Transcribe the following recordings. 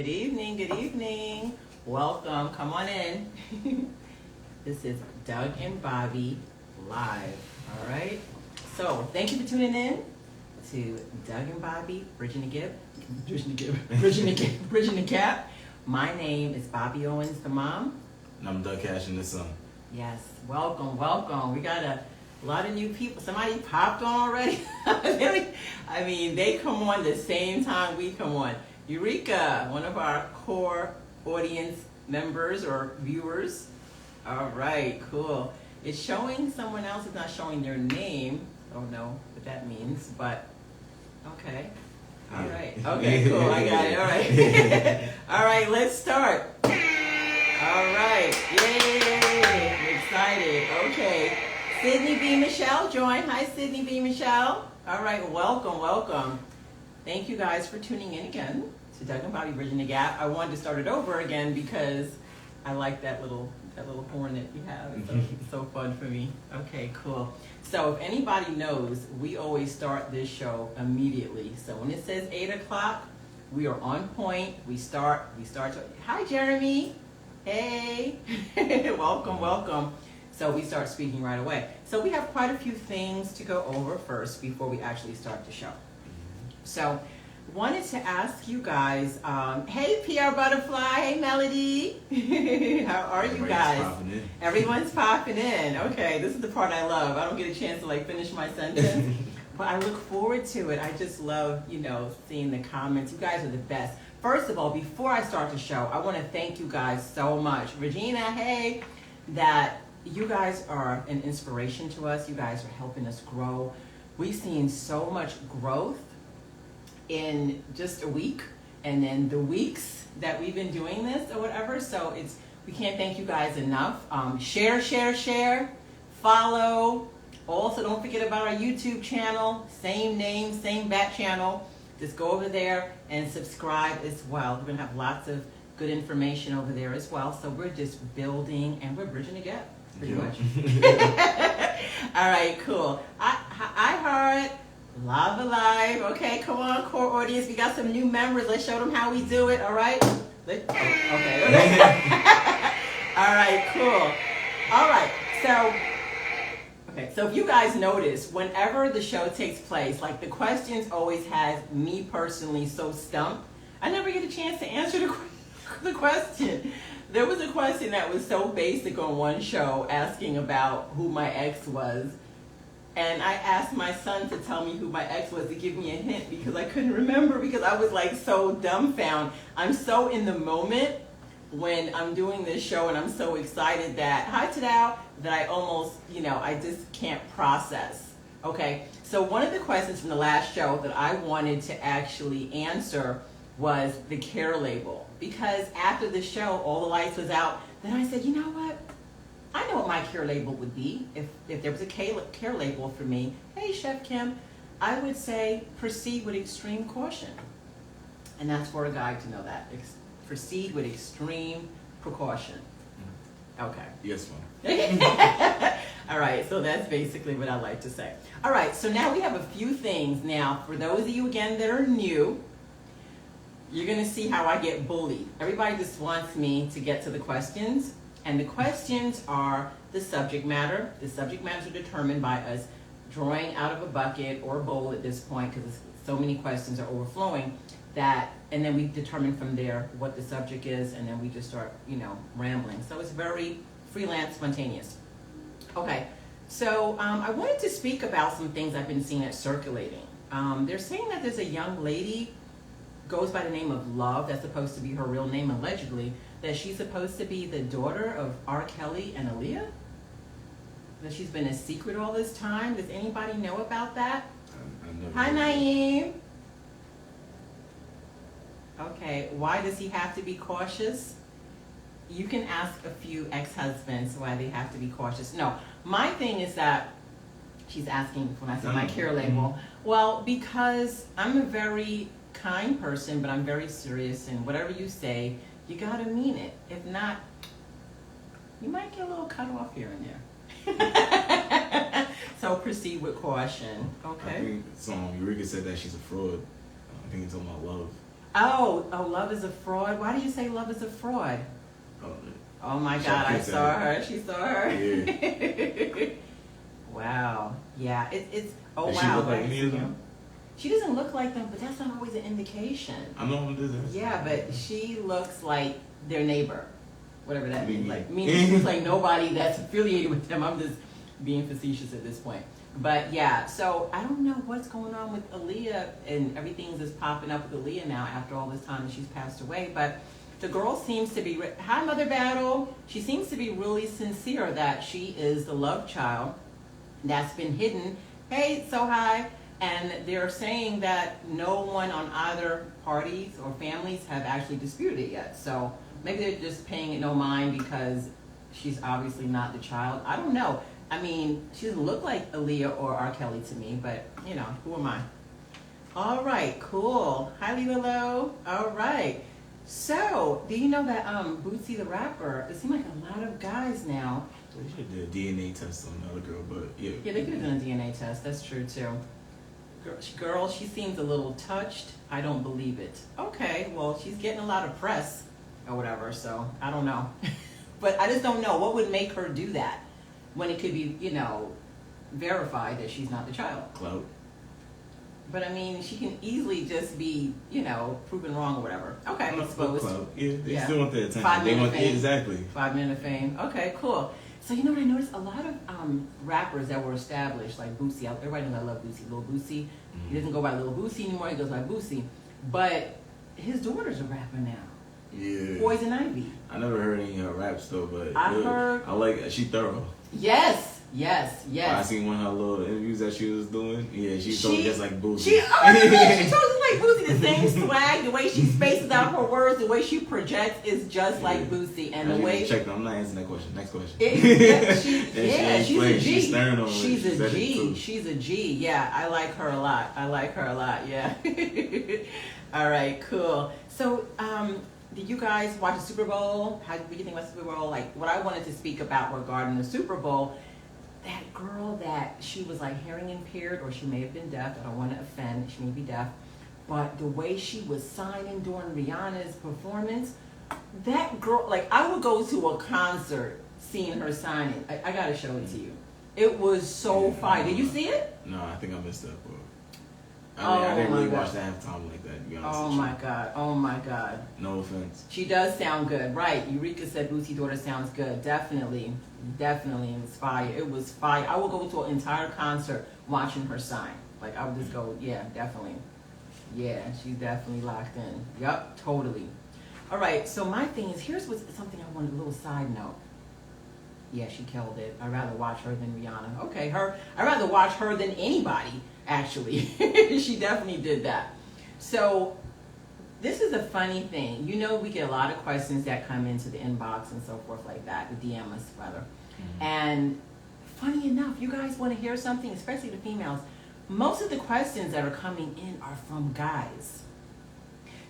Good evening, good evening. Welcome, come on in. This is Doug and Bobby live, all right? So, thank you for tuning in to Doug and Bobby, Bridging the Gap. My name is Bobby Owens, the mom. And I'm Doug Cashin, the son. Yes, welcome, welcome. We got a lot of new people. Somebody popped on already. I mean, they come on the same time we come on. Eureka, one of our core audience members or viewers. All right, cool. It's showing someone else. It's not showing their name. I don't know what that means, but okay. All right. Okay, cool. I got it. All right. All right, let's start. All right. Yay. I'm excited. Okay. Sydney B. Michelle join. Hi, Sydney B. Michelle. All right, welcome, welcome. Thank you guys for tuning in again to Doug and Bobby Bridging the Gap. I wanted to start it over again because I like that little horn that you have. It's so fun for me. Okay, cool. So if anybody knows, we always start this show immediately. So when it says 8 o'clock, we are on point. We start. Hi, Jeremy. Hey. Welcome, welcome. So we start speaking right away. So we have quite a few things to go over first before we actually start the show. So wanted to ask you guys, hey PR Butterfly, hey Melody, how are you guys? Everyone's popping in. Okay, this is the part I love. I don't get a chance to finish my sentence, but I look forward to it. I just love, seeing the comments. You guys are the best. First of all, before I start the show, I want to thank you guys so much. Regina, hey, that you guys are an inspiration to us. You guys are helping us grow. We've seen so much growth in just a week, and then the weeks that we've been doing this or whatever. So we can't thank you guys enough. Share, follow. Also, don't forget about our YouTube channel. Same name, same back channel. Just go over there and subscribe as well. We're gonna have lots of good information over there as well. So we're just building and we're bridging the gap pretty much. All right, cool. I heard Lava Live. Okay, come on, core audience. We got some new members. Let's show them how we do it. All right. Okay. All right, cool. All right. So if you guys notice, whenever the show takes place, the questions always has me personally so stumped. I never get a chance to answer the question. There was a question that was so basic on one show asking about who my ex was. And I asked my son to tell me who my ex was to give me a hint because I couldn't remember because I was so dumbfounded. I'm so in the moment when I'm doing this show and I'm so excited that I almost, I just can't process. Okay, so one of the questions from the last show that I wanted to actually answer was the care label. Because after the show, all the lights was out, then I said, you know what? I know what my care label would be if there was a care label for me. Hey, Chef Kim, I would say proceed with extreme caution. And that's for a guy to know that. Proceed with extreme precaution. Okay. Yes, ma'am. All right, so that's basically what I like to say. All right, so now we have a few things. Now, for those of you, again, that are new, you're going to see how I get bullied. Everybody just wants me to get to the questions. And the questions are the subject matter. The subject matters are determined by us drawing out of a bucket or a bowl at this point because so many questions are overflowing and then we determine from there what the subject is, and then we just start, rambling. So it's very freelance, spontaneous. Okay, so I wanted to speak about some things I've been seeing at circulating. They're saying that there's a young lady, goes by the name of Love, that's supposed to be her real name allegedly, that she's supposed to be the daughter of R. Kelly and Aaliyah? That she's been a secret all this time? Does anybody know about that? Hi, Naeem. Okay, why does he have to be cautious? You can ask a few ex-husbands why they have to be cautious. No, my thing is that she's asking when I say my care label. Well, because I'm a very kind person, but I'm very serious, and whatever you say, you gotta mean it. If not, you might get a little cut off here and there. So proceed with caution. Okay. I think Eureka said that she's a fraud. I think it's talking about Love. Oh, Love is a Fraud. Why do you say Love is a Fraud? Oh, Oh my She God, I kept saw saying her. She saw her. Yeah. Wow. Yeah, it's, oh Does wow. she look like that's- any of them? She doesn't look like them, but that's not always an indication. I know what it is. Yeah, but she looks like their neighbor, whatever that means. Me. Like, meaning she looks like nobody that's affiliated with them. I'm just being facetious at this point. But yeah, so I don't know what's going on with Aaliyah, and everything's just popping up with Aaliyah now after all this time that she's passed away. But the girl seems to be, hi Mother Battle, she seems to be really sincere that she is the love child that's been hidden. Hey, so hi. And they're saying that no one on either parties or families have actually disputed it yet. So maybe they're just paying it no mind because she's obviously not the child. I don't know. I mean, she doesn't look like Aaliyah or R. Kelly to me, but you know, who am I? All right, cool. Hi, Lilo. All right. So, do you know that Bootsy the rapper? It seems like a lot of guys now. They should do a DNA test on the other girl, but yeah. Yeah, they could have done a DNA test. That's true too. Girl, she seems a little touched. I don't believe it. Okay, well, she's getting a lot of press or whatever, so I don't know. But I just don't know what would make her do that when it could be, you know, verified that she's not the child. Clout. But I mean, she can easily just be, you know, proven wrong or whatever. Okay, I'm not exposed. clout. Yeah, they Yeah. still want the attention. 5 They minute want fame. exactly. 5 minute fame. Okay, cool. So you know what I noticed? A lot of rappers that were established, like Boosie. Everybody knows I love Boosie. Lil Boosie. He doesn't go by Lil Boosie anymore. He goes by Boosie. But his daughters are rapping now. Yeah. Poison Ivy. I never heard any of her raps though, but I heard- I like she thorough. Yes. I seen one of her little interviews that she was doing. Yeah, she told just like Boosie. She totally like Boosie. The same swag, the way she spaces out her words, the way she projects is just like Boosie. And the way check. I'm not answering that question. Next question. She's a G. She's stern on it. She's She a said it G. too. She's a G. Yeah, I like her a lot. Yeah. All right, cool. So, did you guys watch the Super Bowl? How did you think about the Super Bowl? Like, what I wanted to speak about regarding the Super Bowl, that girl that she was like hearing impaired, or she may have been deaf. I don't want to offend. She may be deaf. But the way she was signing during Rihanna's performance, that girl, like, I would go to a concert seeing her signing. I got to show it to you. It was so fire. Did you see it? No, I think I missed that part. Oh, I didn't my really God. watch the halftime like that, to be honest. Oh with you. my God. Oh my God. No offense. She does sound good. Right. Eureka said Bootsie's daughter sounds good. Definitely. Definitely. It was fire. It was fire. I would go to an entire concert watching her sign. Like, I would just go, yeah, definitely. Yeah, she's definitely locked in. Yup, totally. All right, so my thing is, here's what's something I want, a little side note. Yeah, she killed it. I'd rather watch her than Rihanna. Okay, I'd rather watch her than anybody, actually. She definitely did that. So, this is a funny thing. You know, we get a lot of questions that come into the inbox and so forth like that, the DM us, rather. Mm-hmm. And funny enough, you guys want to hear something, especially the females. Most of the questions that are coming in are from guys.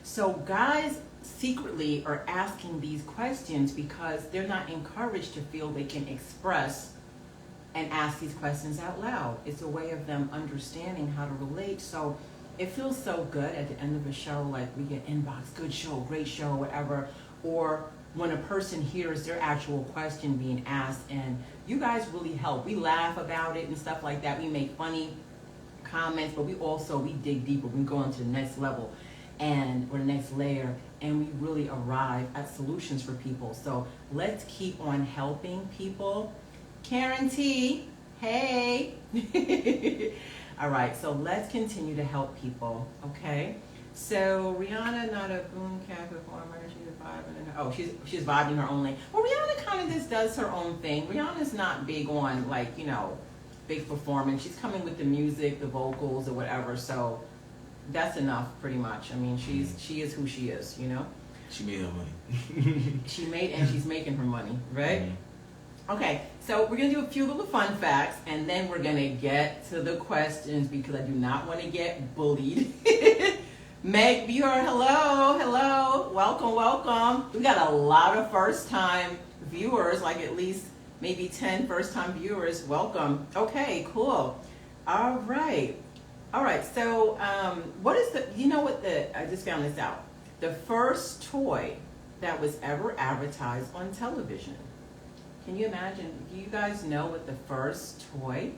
So guys secretly are asking these questions because they're not encouraged to feel they can express and ask these questions out loud. It's a way of them understanding how to relate. So it feels so good at the end of a show, like we get inbox, good show, great show, whatever, or when a person hears their actual question being asked, and you guys really help. We laugh about it and stuff like that. We make funny comments, but we dig deeper. We go into the next level or the next layer, and we really arrive at solutions for people. So let's keep on helping people. Karen T, hey. All right, so let's continue to help people, okay? So Rihanna, not a boom cat performer, she's vibing she's vibing her own lane. Well, Rihanna kind of just does her own thing. Rihanna's not big on, like, you know, big performance. She's coming with the music, the vocals, or whatever. So that's enough, pretty much. I mean, she is who she is, you know. She made her money. She's making her money, right? Mm-hmm. Okay, so we're gonna do a few little fun facts, and then we're gonna get to the questions because I do not want to get bullied. Meg Buer, hello, welcome. We got a lot of first-time viewers, like at least maybe 10 first-time viewers. Welcome. Okay, cool. All right. So, what is I just found this out. the first toy that was ever advertised on television. Can you imagine? Do you guys know what the first toy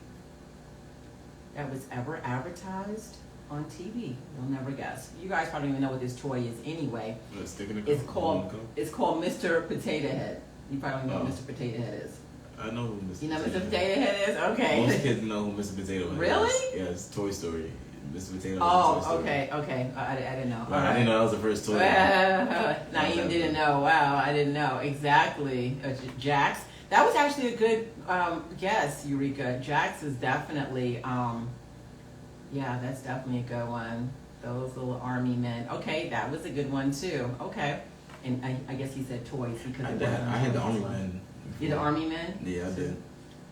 that was ever advertised on TV? You'll never guess. You guys probably don't even know what this toy is anyway. It's called Mr. Potato Head. You probably don't know what Mr. Potato Head is. I know who Mr. You know Potato Mr. Potato Head is? Okay. Most kids know who Mr. Potato Head Really? is. Yeah, it's Toy Story. Mr. Potato Head. Oh, okay. I didn't know. Well, I didn't know that was the first toy. Naeem didn't know. Wow, I didn't know. Exactly. Jax. That was actually a good guess, Eureka. Jax is definitely, yeah, that's definitely a good one. Those little army men. Okay, that was a good one too. Okay. And I guess he said toys because I had the army men. You the army men? Yeah, I did.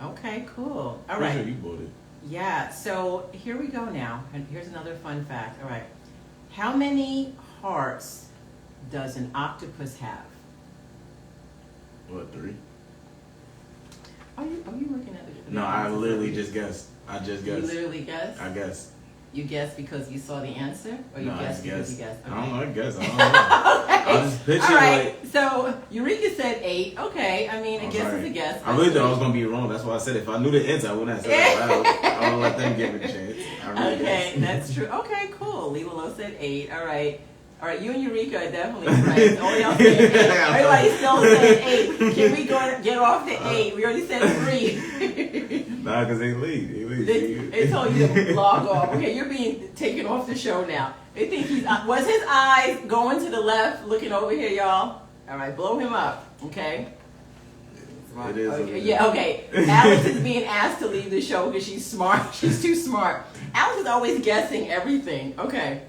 Okay, cool. All Pretty right. sure you bought it. Yeah, so here we go now. And here's another fun fact. All right. How many hearts does an octopus have? What, 3? Are you looking at it? No, I literally just guessed. I just guessed. You literally guessed? I guessed. You guessed because you saw the answer? Or you No, guessed I because guessed. you guessed? Okay. I don't know, I guess. I don't know. Okay. I was picturing All right. like... So Eureka said 8. Okay. I mean, I guess sorry. it's a guess. I really thought I was going to be wrong. That's why I said if I knew the answer, I wouldn't have said it out loud. I would let them give it a chance. I really Okay, guessed. that's true. Okay, cool. Lila Lowe said 8. All right. All right, you and Eureka are definitely friends. All y'all saying 8. Everybody's still saying 8. Can we get off the 8? We already said 3. Nah, because they leave. They told you to log off. Okay, you're being taken off the show now. They think he's... Was his eyes going to the left, looking over here, y'all? All right, blow him up, okay? It is. Okay. Yeah, okay. Alex is being asked to leave the show because she's smart. She's too smart. Alex is always guessing everything. Okay.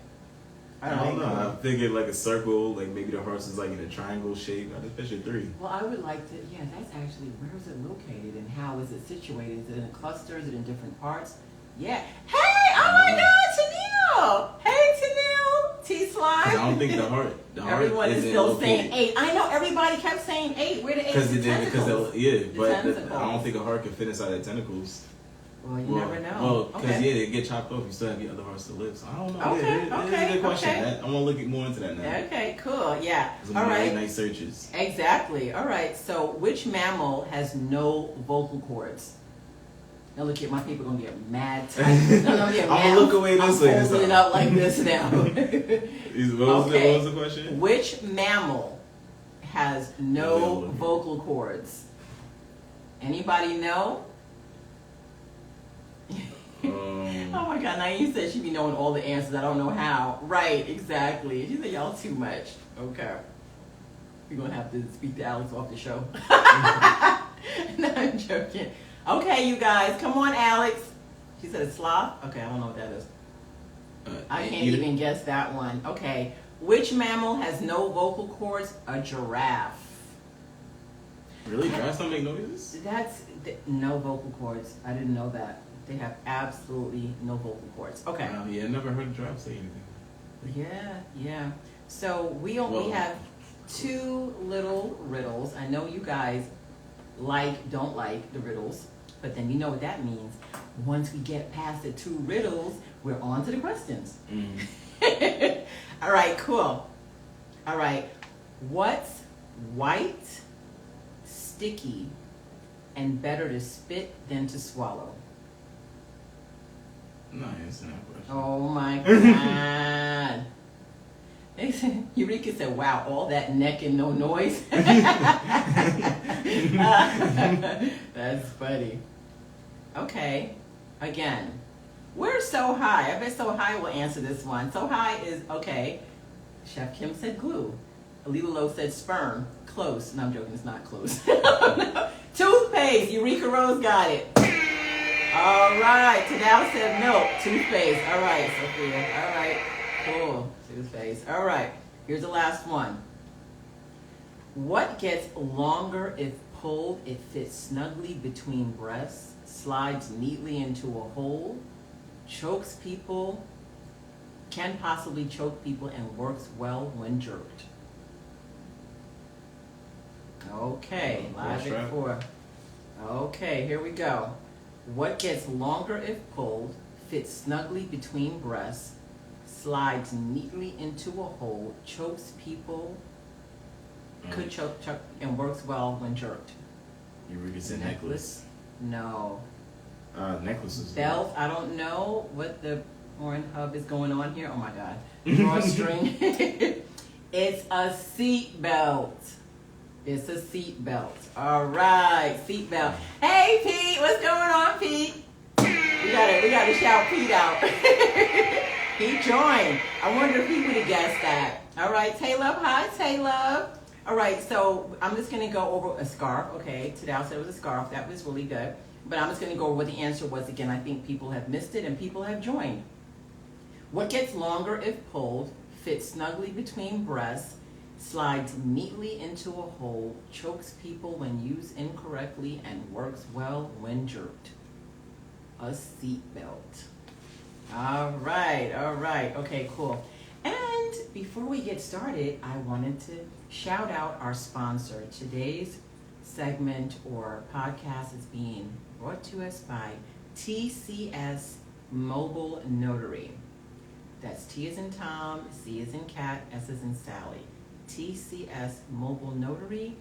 I don't know. I figured like a circle, like maybe the horse is like in a triangle shape. I just pictured 3. Well, I would like to, yeah, that's actually, where is it located and how is it situated? Is it in a cluster? Is it in different parts? Yeah. Hey, oh my God, Tennille! Hey, Tennille! T-Slime! I don't think the heart Everyone is still saying 8. I know, everybody kept saying 8. Where the 8? But I don't think a heart can fit inside the tentacles. Well, you never know. Well, because okay. they get chopped off, you still have the other hearts to live. So I don't know. Okay, It's a good question. okay. I'm gonna look more into that now. Okay, cool. Yeah. Some All right. nice searches. Exactly. All right. So, which mammal has no vocal cords? Now look at my people gonna get mad. I'm gonna look away this way. I'm holding it up like this now. What was the question? Which mammal has no vocal cords? Anybody know? Oh my God, Naeem said she be knowing all the answers. I don't know how. Right, exactly. She said y'all too much. Okay. We're going to have to speak to Alex off the show. No, I'm joking. Okay, you guys. Come on, Alex. She said a sloth? Okay, I don't know what that is. I can't even guess that one. Okay. Which mammal has no vocal cords? A giraffe. Really? Giraffes don't make noises? No vocal cords. I didn't know that. They have absolutely no vocal cords. Okay. Yeah, I never heard a giraffe say anything. Yeah. So we only have 2 little riddles. I know you guys don't like the riddles, but then you know what that means. Once we get past the 2 riddles, we're on to the questions. Mm. All right, cool. All right. What's white, sticky, and better to spit than to swallow? No, answer that question. Oh my God. Eureka said, wow, all that neck and no noise. That's funny. Okay. Again. Where's So High? I bet So High will answer this one. So High is, okay. Chef Kim said glue. Alila Lowe said sperm. Close. No, I'm joking. It's not close. Toothpaste. Eureka Rose got it. All right. Tadal said milk. Toothpaste. All right, Sophia. All right. Cool. Toothpaste. All right. Here's the last one. What gets longer if pulled? It fits snugly between breasts, slides neatly into a hole, chokes people, can possibly choke people, and works well when jerked. Okay, logic 4. Okay, here we go. What gets longer if pulled, fits snugly between breasts, slides neatly into a hole, chokes people, could choke, and works well when jerked. Eureka said necklace. No. Necklaces. Belt, I don't know what the Pornhub is going on here. Oh my God. Drawstring. It's a seat belt. It's a seat belt. All right, seat belt. Hey Pete, what's going on, Pete? We gotta shout Pete out. He joined. I wonder if he would have guessed that. All right, Taylor. Hi, Taylor. All right, so I'm just gonna go over a scarf. Okay, today I said it was a scarf. That was really good. But I'm just gonna go over what the answer was again. I think people have missed it and people have joined. What gets longer if pulled, fits snugly between breasts, slides neatly into a hole, chokes people when used incorrectly, and works well when jerked? A seat belt. All right. Okay, cool. And before we get started, I wanted to shout out our sponsor. Today's segment or podcast is being brought to us by TCS Mobile Notary. That's T as in Tom, C as in cat, S as in Sally. TCS Mobile Notary.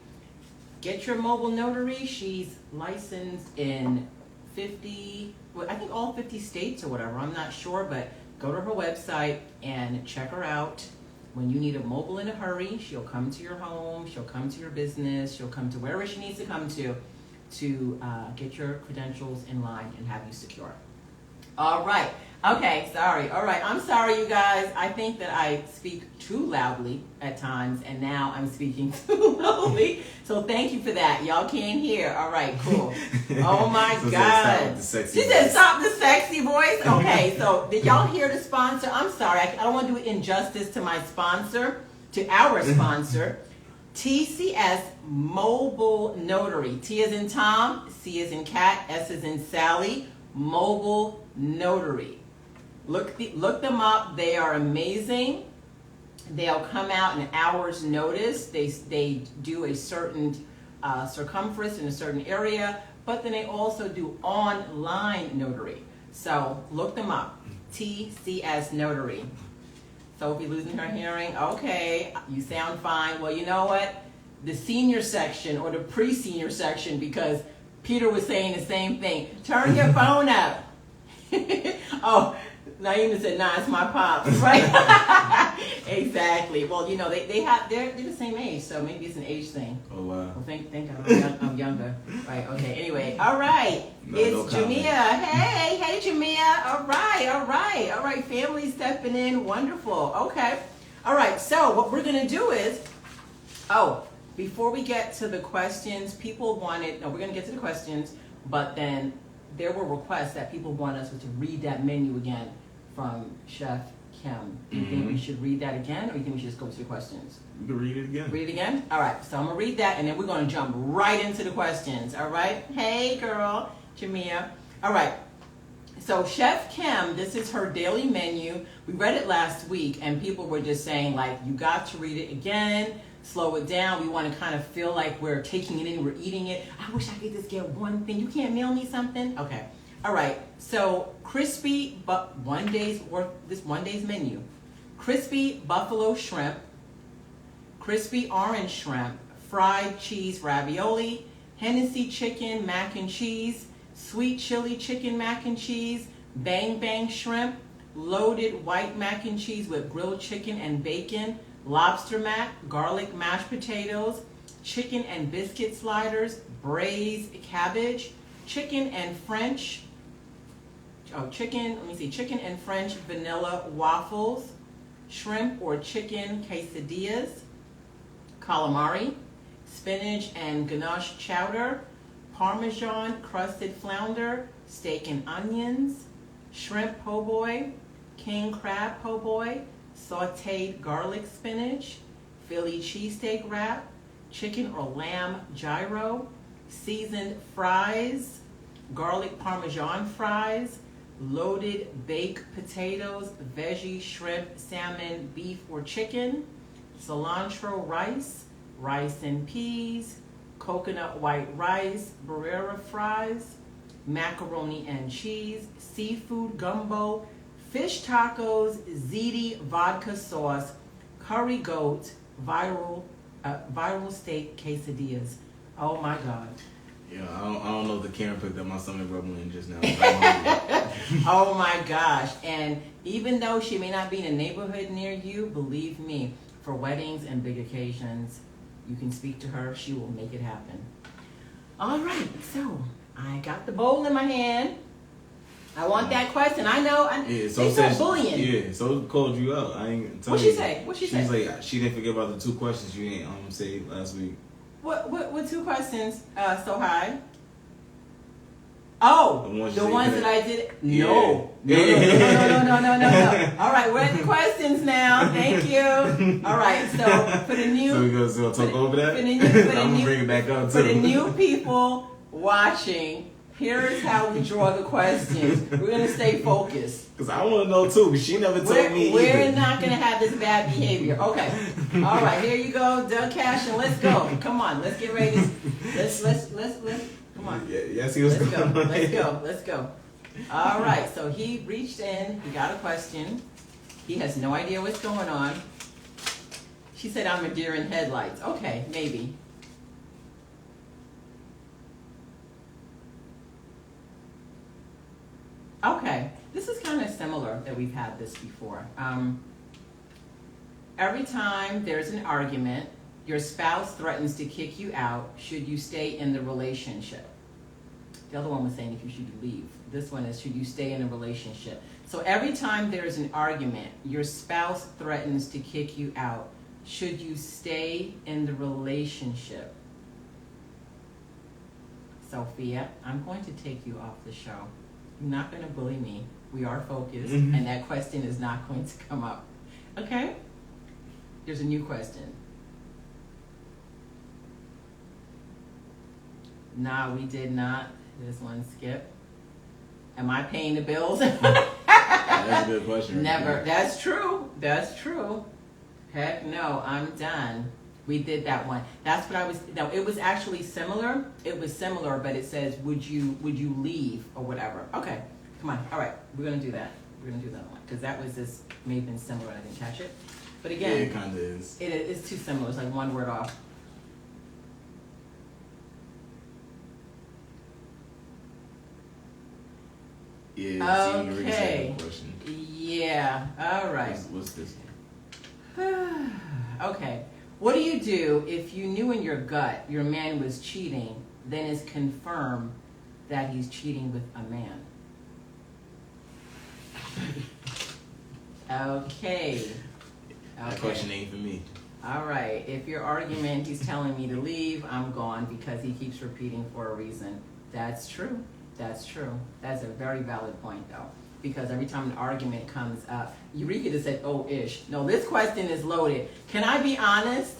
Get your mobile notary. She's licensed in 50, well, I think all 50 states or whatever. I'm not sure, but go to her website and check her out. When you need a mobile in a hurry, she'll come to your home, she'll come to your business, she'll come to wherever she needs to come to get your credentials in line and have you secure. All right. Okay, sorry. All right, I'm sorry, you guys. I think that I speak too loudly at times, and now I'm speaking too loudly. So thank you for that. Y'all can't hear. All right, cool. Oh my So God. she Said stop the sexy voice. Okay, so did y'all hear the sponsor? I'm sorry. I don't want to do injustice to my sponsor, to our sponsor. TCS Mobile Notary. T as in Tom, C as in cat, S as in Sally. Mobile Notary. Look them up. They are amazing. They'll come out in an hour's notice. They do a certain circumference in a certain area, but then they also do online notary. So look them up. TCS Notary. Sophie losing her hearing. Okay, you sound fine. Well, you know what? The senior section or the pre-senior section, because Peter was saying the same thing. Turn your phone up. Oh, Naima said, nah, it's my pops, right? Exactly. Well, you know, they're the same age, so maybe it's an age thing. Oh, wow. Well, thank I'm younger. Right, okay, anyway. All right. No, It's no Jamia. Hey, Jamia. All right. Family stepping in. Wonderful. Okay. All right, so what we're going to do is, before we get to the questions, we're going to get to the questions, but then there were requests that people want us to read that menu again from Chef Kim. Do you think we should read that again, or do you think we should just go to the questions? You can read it again. Read it again? All right, so I'm going to read that, and then we're going to jump right into the questions, all right? Hey, girl, Jamia. All right, so Chef Kim, this is her daily menu. We read it last week, and people were just saying, like, you got to read it again. Slow it down. We want to kind of feel like we're taking it in, we're eating it. I wish I could just get one thing. You can't mail me something? Okay. All right. So crispy, but one day's menu. Crispy buffalo shrimp, crispy orange shrimp, fried cheese ravioli, Hennessy chicken mac and cheese, sweet chili chicken mac and cheese, bang bang shrimp, loaded white mac and cheese with grilled chicken and bacon, lobster mac, garlic mashed potatoes, chicken and biscuit sliders, braised cabbage, chicken and French vanilla waffles, shrimp or chicken quesadillas, calamari, spinach and ganache chowder, Parmesan crusted flounder, steak and onions, shrimp po' boy, king crab po' boy, sauteed garlic spinach, Philly cheesesteak wrap, chicken or lamb gyro, seasoned fries, garlic parmesan fries, loaded baked potatoes, veggie, shrimp, salmon, beef or chicken, cilantro rice, rice and peas, coconut white rice, Barrera fries, macaroni and cheese, seafood gumbo, fish tacos, ziti vodka sauce, curry goat, viral steak quesadillas. Oh my God. Yeah, I don't know if the camera picked up my stomach rumbling just now. Oh my gosh. And even though she may not be in a neighborhood near you, believe me, for weddings and big occasions, you can speak to her. She will make it happen. All right. So I got the bowl in my hand. I want that question. I know. Yeah, so they start bullying. Yeah, so called you out. I ain't tell What'd you. she say? What'd she say? She's like, she didn't forget about the 2 questions you ain't say last week. What 2 questions? So high. Oh, the ones that I did. No. No. All right, we're at the questions now. Thank you. All right, so for the new. So we're gonna talk over that. I'm gonna bring it back up too. For the new people watching, here's how we draw the questions. We're gonna stay focused. Cause I want to know too. But she never told me. We're not gonna have this bad behavior. Okay. All right. Here you go, Doug Cash, and let's go. Come on. Let's get ready. Let's. Come on. Yeah. Yes, he was. Let's go. All right. So he reached in. He got a question. He has no idea what's going on. She said, "I'm a deer in headlights." Okay, maybe. Okay, this is kind of similar that we've had this before. Every time there's an argument, your spouse threatens to kick you out should you stay in the relationship. The other one was saying if you should leave. This one is should you stay in a relationship. So every time there's an argument, your spouse threatens to kick you out should you stay in the relationship. Sophia, I'm going to take you off the show. You're not going to bully me. We are focused, and that question is not going to come up. Okay? There's a new question. Nah, we did not. This one skip. Am I paying the bills? That's a good question. Never. That's true. That's true. Heck no, I'm done. We did that one. That's what I was. No, it was actually similar. It was similar, but it says, "Would you leave or whatever?" Okay, come on. All right, we're gonna do that. We're gonna do that one because that was just may have been similar. I didn't catch it, but again, yeah, it kind of is. It is too similar. It's like one word off. Yeah. Okay. Question. Yeah. All right. What's this one? Okay. What do you do if you knew in your gut your man was cheating, then it's confirmed that he's cheating with a man? Okay. That question ain't for me. All right. If your argument, he's telling me to leave, I'm gone because he keeps repeating for a reason. That's true. That's true. That's a very valid point, though. Because every time an argument comes up, Eureka just said, "Oh, ish." No, this question is loaded. Can I be honest?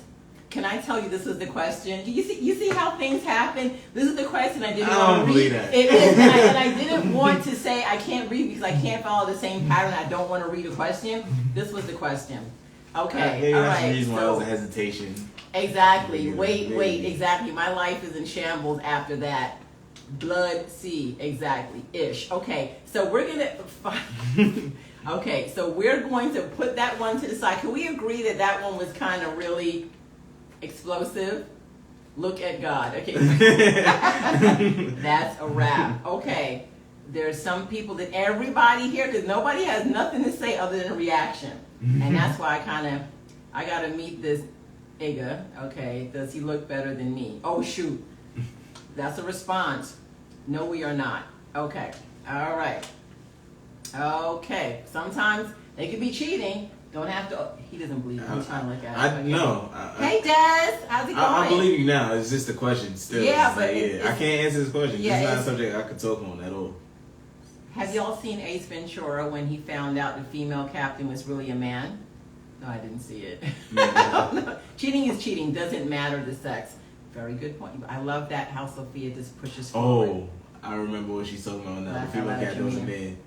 Can I tell you this was the question? You see how things happen? This is the question I didn't want to read. That. It is, and I didn't want to say I can't read because I can't follow the same pattern. I don't want to read a question. This was the question. Okay, maybe all that's right. the reason why there was a hesitation. Exactly. Yeah, Wait, exactly. My life is in shambles after that. Blood sea, exactly, ish. Okay, so we're going to put that one to the side. Can we agree that that one was kind of really explosive? Look at God. Okay, that's a wrap. Okay, there's some people that everybody here, because nobody has nothing to say other than a reaction, and that's why I got to meet this Iga. Okay, does he look better than me? Oh shoot. That's a response. No, we are not. Okay. All right. Okay. Sometimes they could be cheating. Don't have to. He doesn't believe me. I'm trying to look at it. No. Hey, Des. How's it going? I believe you now. It's just a question still. Yeah, but I can't answer this question. Yeah, it's not a subject I could talk on at all. Have y'all seen Ace Ventura when he found out the female captain was really a man? No, I didn't see it. No. Cheating is cheating. Doesn't matter the sex. Very good point. I love that how Sophia just pushes forward. Oh, I remember what she's talking about now. The female captain was a man.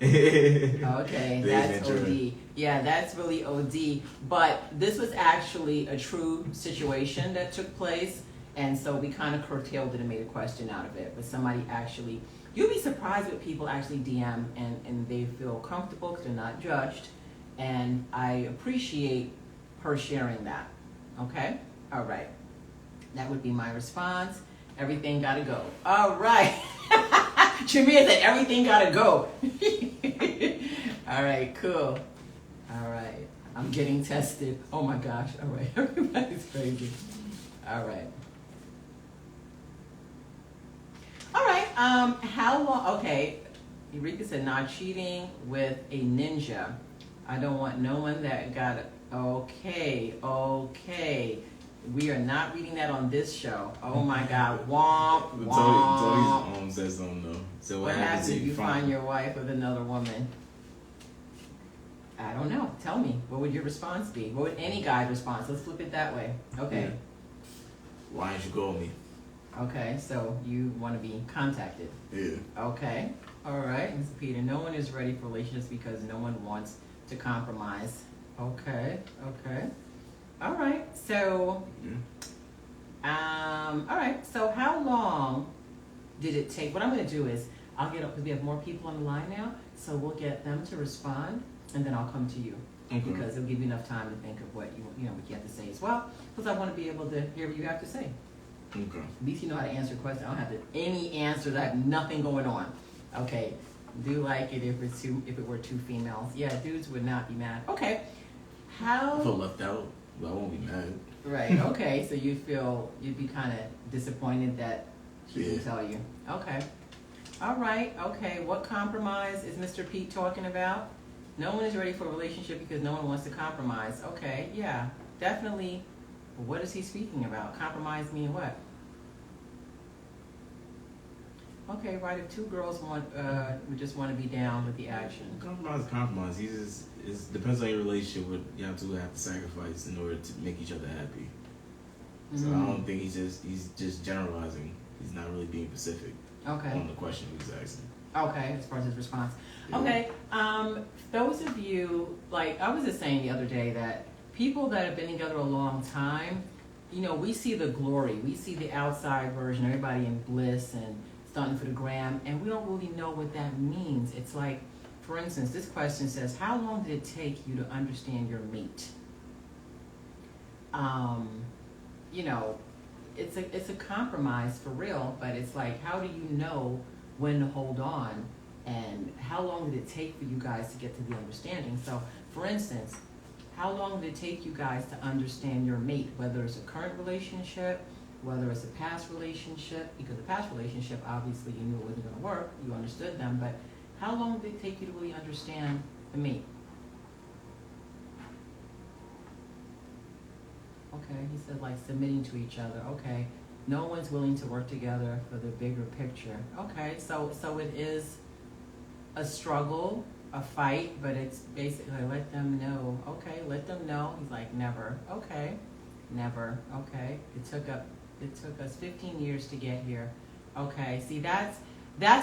Okay, that's OD. Yeah, that's really OD. But this was actually a true situation that took place, and so we kind of curtailed it and made a question out of it. But somebody actually, you'll be surprised what people actually DM and they feel comfortable because they're not judged. And I appreciate her sharing that. Okay? All right. That would be my response. Everything gotta go. All right. Shamir said everything gotta go. All right, cool. All right. I'm getting tested. Oh my gosh. All right. Everybody's crazy. All right. All right. How long? Okay. Eureka said not cheating with a ninja. I don't want no one that got it. Okay. We are not reading that on this show. Oh my God. Womp, womp. Tony's says something though. So what happens if you find your wife with another woman? I don't know. Tell me. What would your response be? What would any guy's response? Let's flip it that way. Okay. Yeah. Why didn't you call me? Okay, so you want to be contacted. Yeah. Okay. All right, Mr. Peter. No one is ready for relationships because no one wants to compromise. Okay. All right. So, all right. So how long did it take? What I'm going to do is I'll get up because we have more people on the line now. So we'll get them to respond, and then I'll come to you because it'll give you enough time to think of what what you have to say as well. Because I want to be able to hear what you have to say. Okay. At least you know how to answer questions. I don't have any answers. I have nothing going on. Okay. Do like it if it were two females. Yeah, dudes would not be mad. Okay. If I left out, I won't be mad. Right. Okay. So you'd be kind of disappointed that she didn't tell you. Okay. All right. Okay. What compromise is Mr. Pete talking about? No one is ready for a relationship because no one wants to compromise. Okay. Yeah. Definitely. What is he speaking about? Compromise mean what? Okay, right. If two girls would just want to be down with the action. Compromise. It depends on your relationship. What you have to sacrifice in order to make each other happy. So I don't think he's just generalizing. He's not really being specific. Okay. On the question he was asking. Okay, as far as his response. Yeah. Okay. Those of you, like I was just saying the other day that people that have been together a long time, we see the glory. We see the outside version, everybody in bliss and stunting for the gram, and we don't really know what that means. It's like, for instance, this question says, how long did it take you to understand your mate? It's a compromise for real, but it's like, how do you know when to hold on, and how long did it take for you guys to get to the understanding? So, for instance, how long did it take you guys to understand your mate, whether it's a current relationship, whether it's a past relationship? Because a past relationship, obviously, you knew it wasn't going to work. You understood them, but how long did it take you to really understand the mate? Okay, he said like submitting to each other. Okay, no one's willing to work together for the bigger picture. Okay, so it is a struggle, a fight, but it's basically let them know. Okay, let them know. He's like, never. Okay, never. Okay, it took us 15 years to get here. Okay, see that's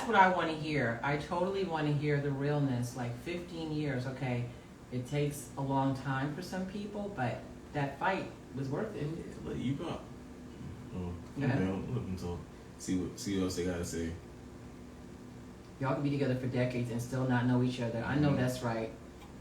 what I want to hear. I totally want to hear the realness. Like 15 years. Okay, it takes a long time for some people, but that fight was worth it. Let you go. Go ahead. Look until see what else they gotta say. Y'all can be together for decades and still not know each other. I know that's right.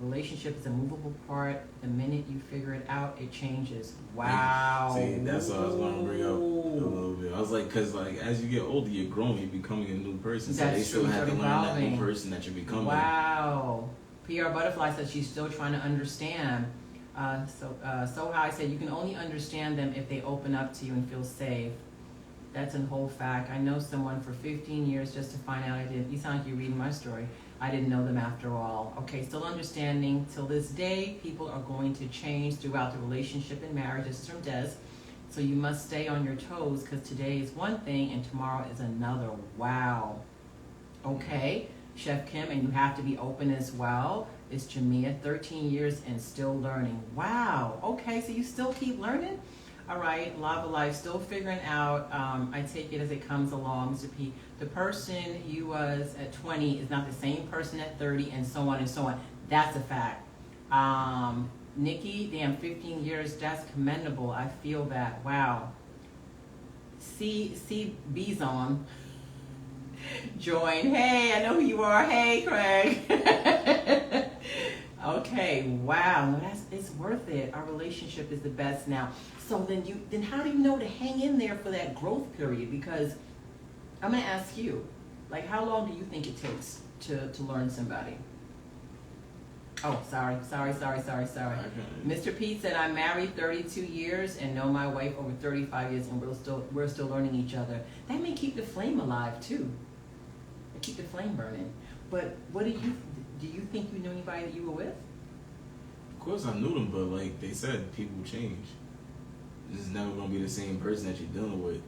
Relationship is a movable part. The minute you figure it out, it changes. Wow. See, that's what I was going to bring up a little bit. I was like, because like as you get older, you're growing, you're becoming a new person. So That's they still true. have to You're learn that new evolving. person that you're becoming. Wow. PR Butterfly said she's still trying to understand. So High said you can only understand them if they open up to you and feel safe. That's a whole fact. I know someone for 15 years just to find out I did. You sound like you're reading my story. I didn't know them after all. Okay, still understanding. Till this day, people are going to change throughout the relationship and marriage. This is from Des. So you must stay on your toes because today is one thing and tomorrow is another. Wow. Okay, Chef Kim, and you have to be open as well. It's Jamia, 13 years and still learning. Wow. Okay, so you still keep learning? All right, Lava Life, still figuring out. I take it as it comes along, Mr. P. The person you was at 20 is not the same person at 30, and so on and so on. That's a fact. Nikki, damn, 15 years, that's commendable. I feel that. Wow. C. Bison. Join. Hey, I know who you are. Hey, Craig. Okay, wow. No, it's worth it. Our relationship is the best now. So then how do you know to hang in there for that growth period? Because I'm gonna ask you, like, how long do you think it takes to learn somebody? Oh, sorry. Mr. Pete said, I'm married 32 years and know my wife over 35 years, and we're still learning each other. That may keep the flame alive too. Keep the flame burning. But what do you think you knew anybody that you were with? Of course I knew them, but like they said, people change. It's never gonna be the same person that you're dealing with.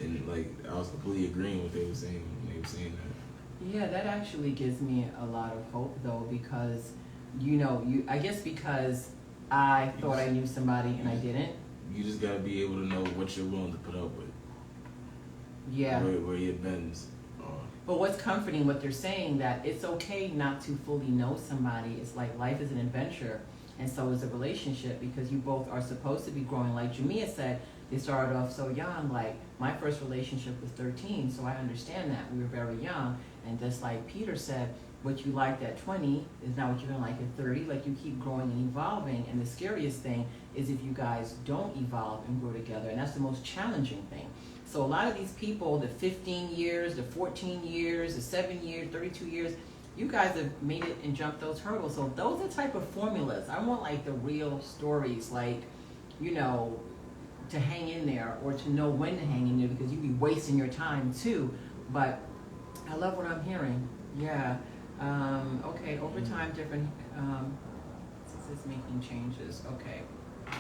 And like I was completely agreeing with what they were saying when they were saying that. Yeah, that actually gives me a lot of hope though, because I guess because I thought I knew somebody and I didn't. You just gotta be able to know what you're willing to put up with. Yeah. Where your bends. But what's comforting, what they're saying, that it's okay not to fully know somebody. It's like life is an adventure, and so is a relationship, because you both are supposed to be growing. Like Jamia said, they started off so young. Like my first relationship was 13, so I understand that. We were very young. And just like Peter said, what you liked at 20 is not what you're gonna like at 30. Like you keep growing and evolving, and the scariest thing is if you guys don't evolve and grow together, and that's the most challenging thing. So a lot of these people, the 15 years, the 14 years, the 7 years, 32 years, you guys have made it and jumped those hurdles. So those are the type of formulas. I want like the real stories, like, to hang in there, or to know when to hang in there, because you'd be wasting your time too. But I love what I'm hearing. Yeah. Okay, over time, different, this is making changes. Okay.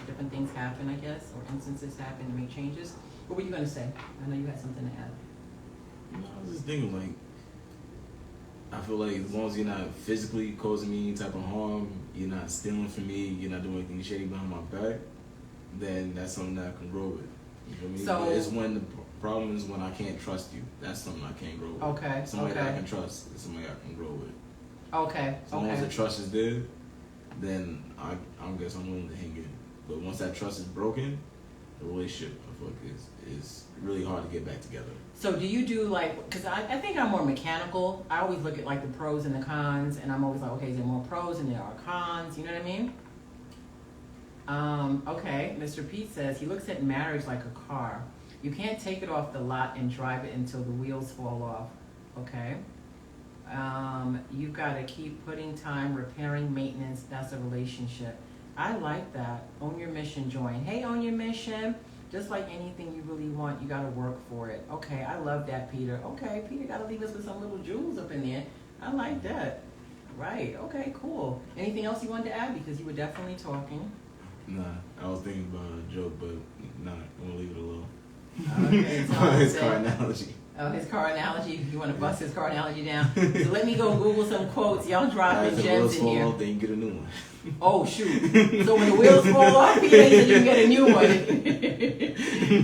Different things happen, I guess, or instances happen to make changes. What were you going to say? I know you had something to add. I was just thinking, like, I feel like as long as you're not physically causing me any type of harm, you're not stealing from me, you're not doing anything shady behind my back, then that's something that I can grow with. You feel me? So, but it's when the problem is when I can't trust you. That's something I can't grow with. Okay. Somebody that I can trust is somebody I can grow with. Okay. As long as the trust is there, then I guess I'm willing to hang in. But once that trust is broken, the relationship, I feel like, is really hard to get back together. So do you do like, because I think I'm more mechanical. I always look at like the pros and the cons, and I'm always like, okay, is there more pros than there are cons? You know what I mean? Okay, Mr. Pete says he looks at marriage like a car. You can't take it off the lot and drive it until the wheels fall off. Okay. You've got to keep putting time, repairing, maintenance. That's a relationship. I like that. Own your mission, join. Hey, own your mission. Just like anything you really want, you got to work for it. Okay, I love that, Peter. Okay, Peter got to leave us with some little jewels up in there. I like that. Right. Okay, cool. Anything else you wanted to add? Because you were definitely talking. Nah, I was thinking about a joke, but nah, I'm going to leave it alone. Okay, his car analogy. Oh, his car analogy. You want to bust his car analogy down? So let me go Google some quotes. Y'all dropping gems in here. Then you get a new one. Oh, shoot. So when the wheels fall off, Peter, then you can get a new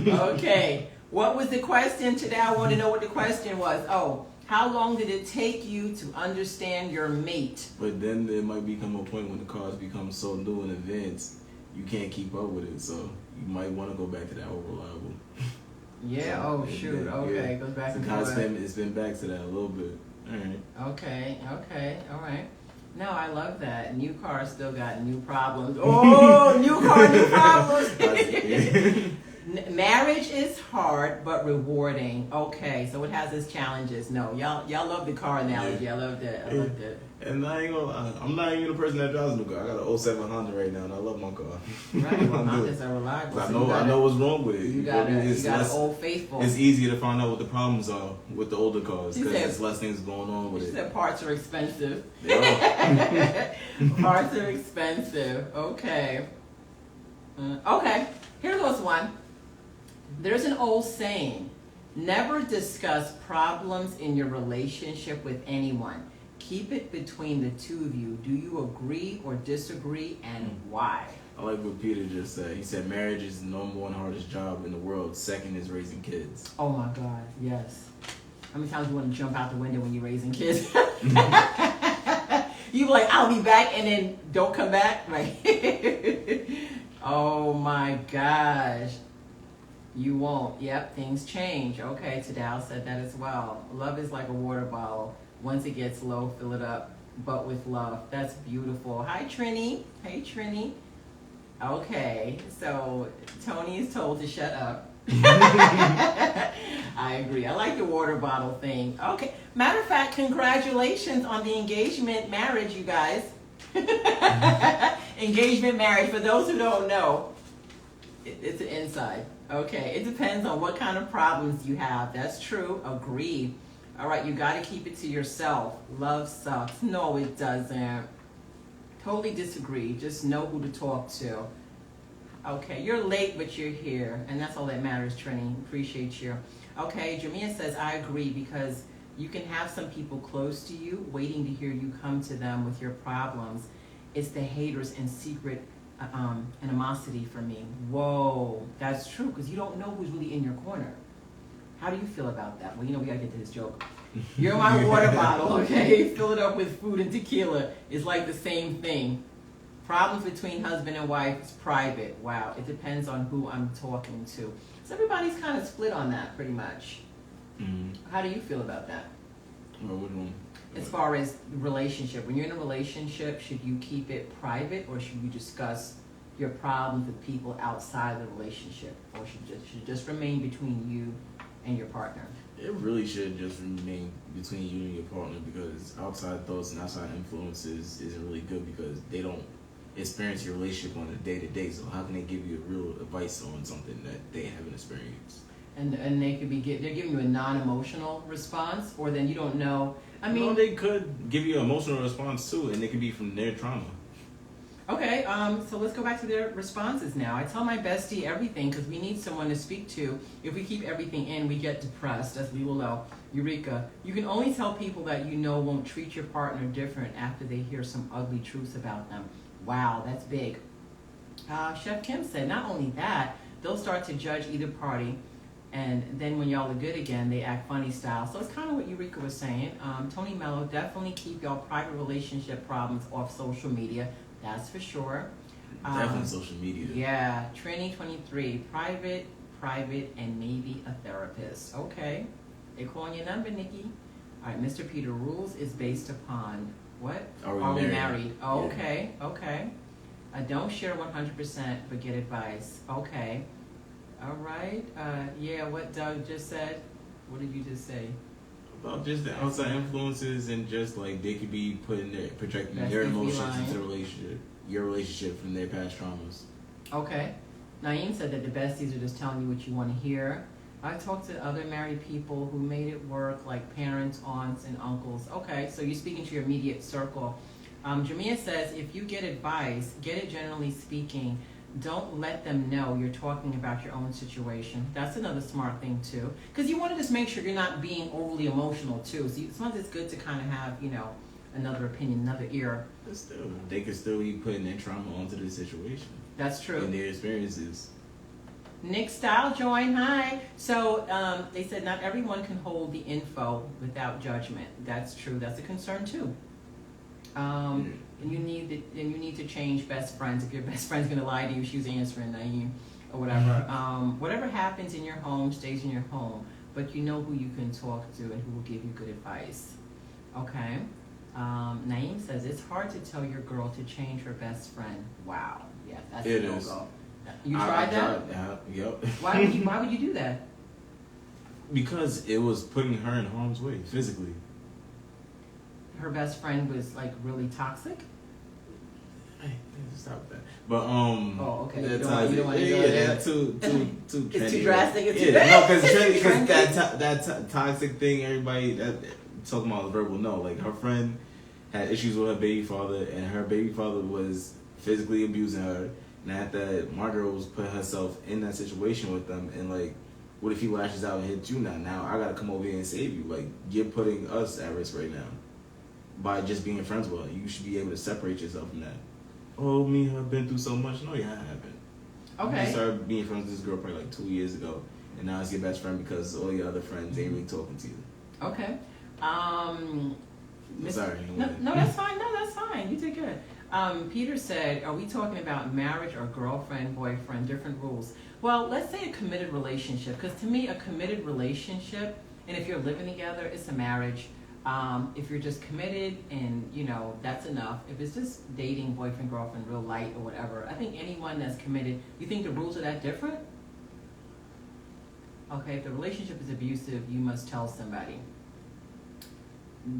one. Okay. What was the question today? I want to know what the question was. Oh, how long did it take you to understand your mate? But then there might become a point when the cars become so new and advanced, you can't keep up with it. So you might want to go back to that old reliable. Yeah. So, shoot. Okay. Yeah. Goes back to it's been back to that a little bit. All right. Okay. All right. No, I love that. New cars still got new problems. Oh, new car, new problems. Marriage is hard but rewarding. Okay, so it has its challenges. No, y'all love the car analogy. I loved it. And I ain't gonna. I'm not even a person that drives a new car. I got an 07 Honda right now, and I love my car. Right, well, Hondas are reliable. I know what's wrong with it. You got an Old Faithful. It's easier to find out what the problems are with the older cars because there's less things going on with it. She said parts are expensive. Yeah. Parts are expensive. Okay. Okay. Here goes one. There's an old saying: never discuss problems in your relationship with anyone. Keep it between the two of you. Do you agree or disagree, and why? I like what Peter just said. He said marriage is the number one hardest job in the world. Second is raising kids. Oh my God, yes. How many times you want to jump out the window when you're raising kids? You be like, I'll be back, and then don't come back? Right? Oh my gosh. You won't. Yep, things change. Okay, Tadal said that as well. Love is like a water bottle. Once it gets low, fill it up, but with love. That's beautiful. Hi, Trini. Hey, Trini. Okay, so Tony is told to shut up. I agree. I like the water bottle thing. Okay. Matter of fact, congratulations on the engagement marriage, you guys. Engagement marriage. For those who don't know, it's an inside. Okay. It depends on what kind of problems you have. That's true. Agree. All right. You got to keep it to yourself. Love sucks. No, it doesn't. Totally disagree. Just know who to talk to. Okay, you're late, but you're here, and that's all that matters, Trini. Appreciate you. Okay, Jamia says, I agree, because you can have some people close to you waiting to hear you come to them with your problems. It's the haters and secret animosity for me. Whoa, that's true, because you don't know who's really in your corner. How do you feel about that? Well, you know, we got to get to this joke. You're my water bottle, okay? Fill it up with food and tequila. It's like the same thing. Problems between husband and wife is private. Wow, it depends on who I'm talking to. So everybody's kind of split on that pretty much. Mm-hmm. How do you feel about that? Well, what do you want? As far as relationship, when you're in a relationship, should you keep it private or should you discuss your problems with people outside of the relationship? Or should it just remain between you and your partner? It really should just remain between you and your partner, because outside thoughts and outside influences isn't really good, because they don't experience your relationship on a day-to-day. So how can they give you a real advice on something that they haven't experienced? And they could be they're giving you a non-emotional response, or then you don't know. I mean, no, they could give you an emotional response too, and it could be from their trauma. Okay, so let's go back to their responses now. I tell my bestie everything because we need someone to speak to. If we keep everything in, we get depressed, as we will know. Eureka, you can only tell people that you know won't treat your partner different after they hear some ugly truths about them. Wow, that's big. Chef Kim said, not only that, they'll start to judge either party, and then when y'all are good again, they act funny style. So it's kind of what Eureka was saying. Tony Mello, definitely keep y'all private relationship problems off social media. That's for sure. Definitely social media. Yeah, Trini 23, private, and maybe a therapist. Okay. They calling your number, Nikki. All right, Mr. Peter, rules is based upon what? Are we married? Oh, yeah. Okay. Don't share 100%, but get advice. Okay. All right. Yeah, what Doug just said. What did you just say? About just the outside influences, and just like they could be projecting their emotions into the relationship, your relationship, from their past traumas. Okay. Naeem said that the besties are just telling you what you want to hear. I've talked to other married people who made it work, like parents, aunts, and uncles. Okay, so you're speaking to your immediate circle. Jamia says, if you get advice, get it generally speaking. Don't let them know you're talking about your own situation. That's another smart thing too, because you want to just make sure you're not being overly emotional too. So sometimes it's good to kind of have, another opinion, another ear. But still, they could still be putting their trauma onto the situation. That's true. And their experiences. Nick Style joined. Hi. So they said not everyone can hold the info without judgment. That's true. That's a concern too. And you need to change best friends. If your best friend's gonna lie to you, she's answering Naeem or whatever. Whatever happens in your home stays in your home, but you know who you can talk to and who will give you good advice. Okay. Naeem says it's hard to tell your girl to change her best friend. Wow. Yeah, that's a no-go. You tried that? Yep. Why would you do that? Because it was putting her in harm's way physically. Her best friend was like really toxic. Hey, stop that. But Oh, okay. That's you don't want to go yeah, there. too trendy. It's too drastic. It's too no, because trendy. that toxic thing. Everybody that talking about the verbal. No, like her friend had issues with her baby father, and her baby father was physically abusing her. And at that, my girl was putting herself in that situation with them, and like, what if he lashes out and hits you now? Now I gotta come over here and save you. Like, you're putting us at risk right now by just being friends with her. You should be able to separate yourself from that. Oh, me and her been through so much. No, you haven't. Okay. You started being friends with this girl probably like 2 years ago, and now it's your best friend because all your other friends ain't really talking to you. Okay. Sorry. No, that's fine. No, that's fine. You did good. Peter said, are we talking about marriage or girlfriend, boyfriend, different rules? Well, let's say a committed relationship, because to me, a committed relationship, and if you're living together, it's a marriage. If you're just committed and, you know, that's enough. If it's just dating, boyfriend, girlfriend, real light or whatever, I think anyone that's committed, you think the rules are that different? Okay, if the relationship is abusive, you must tell somebody.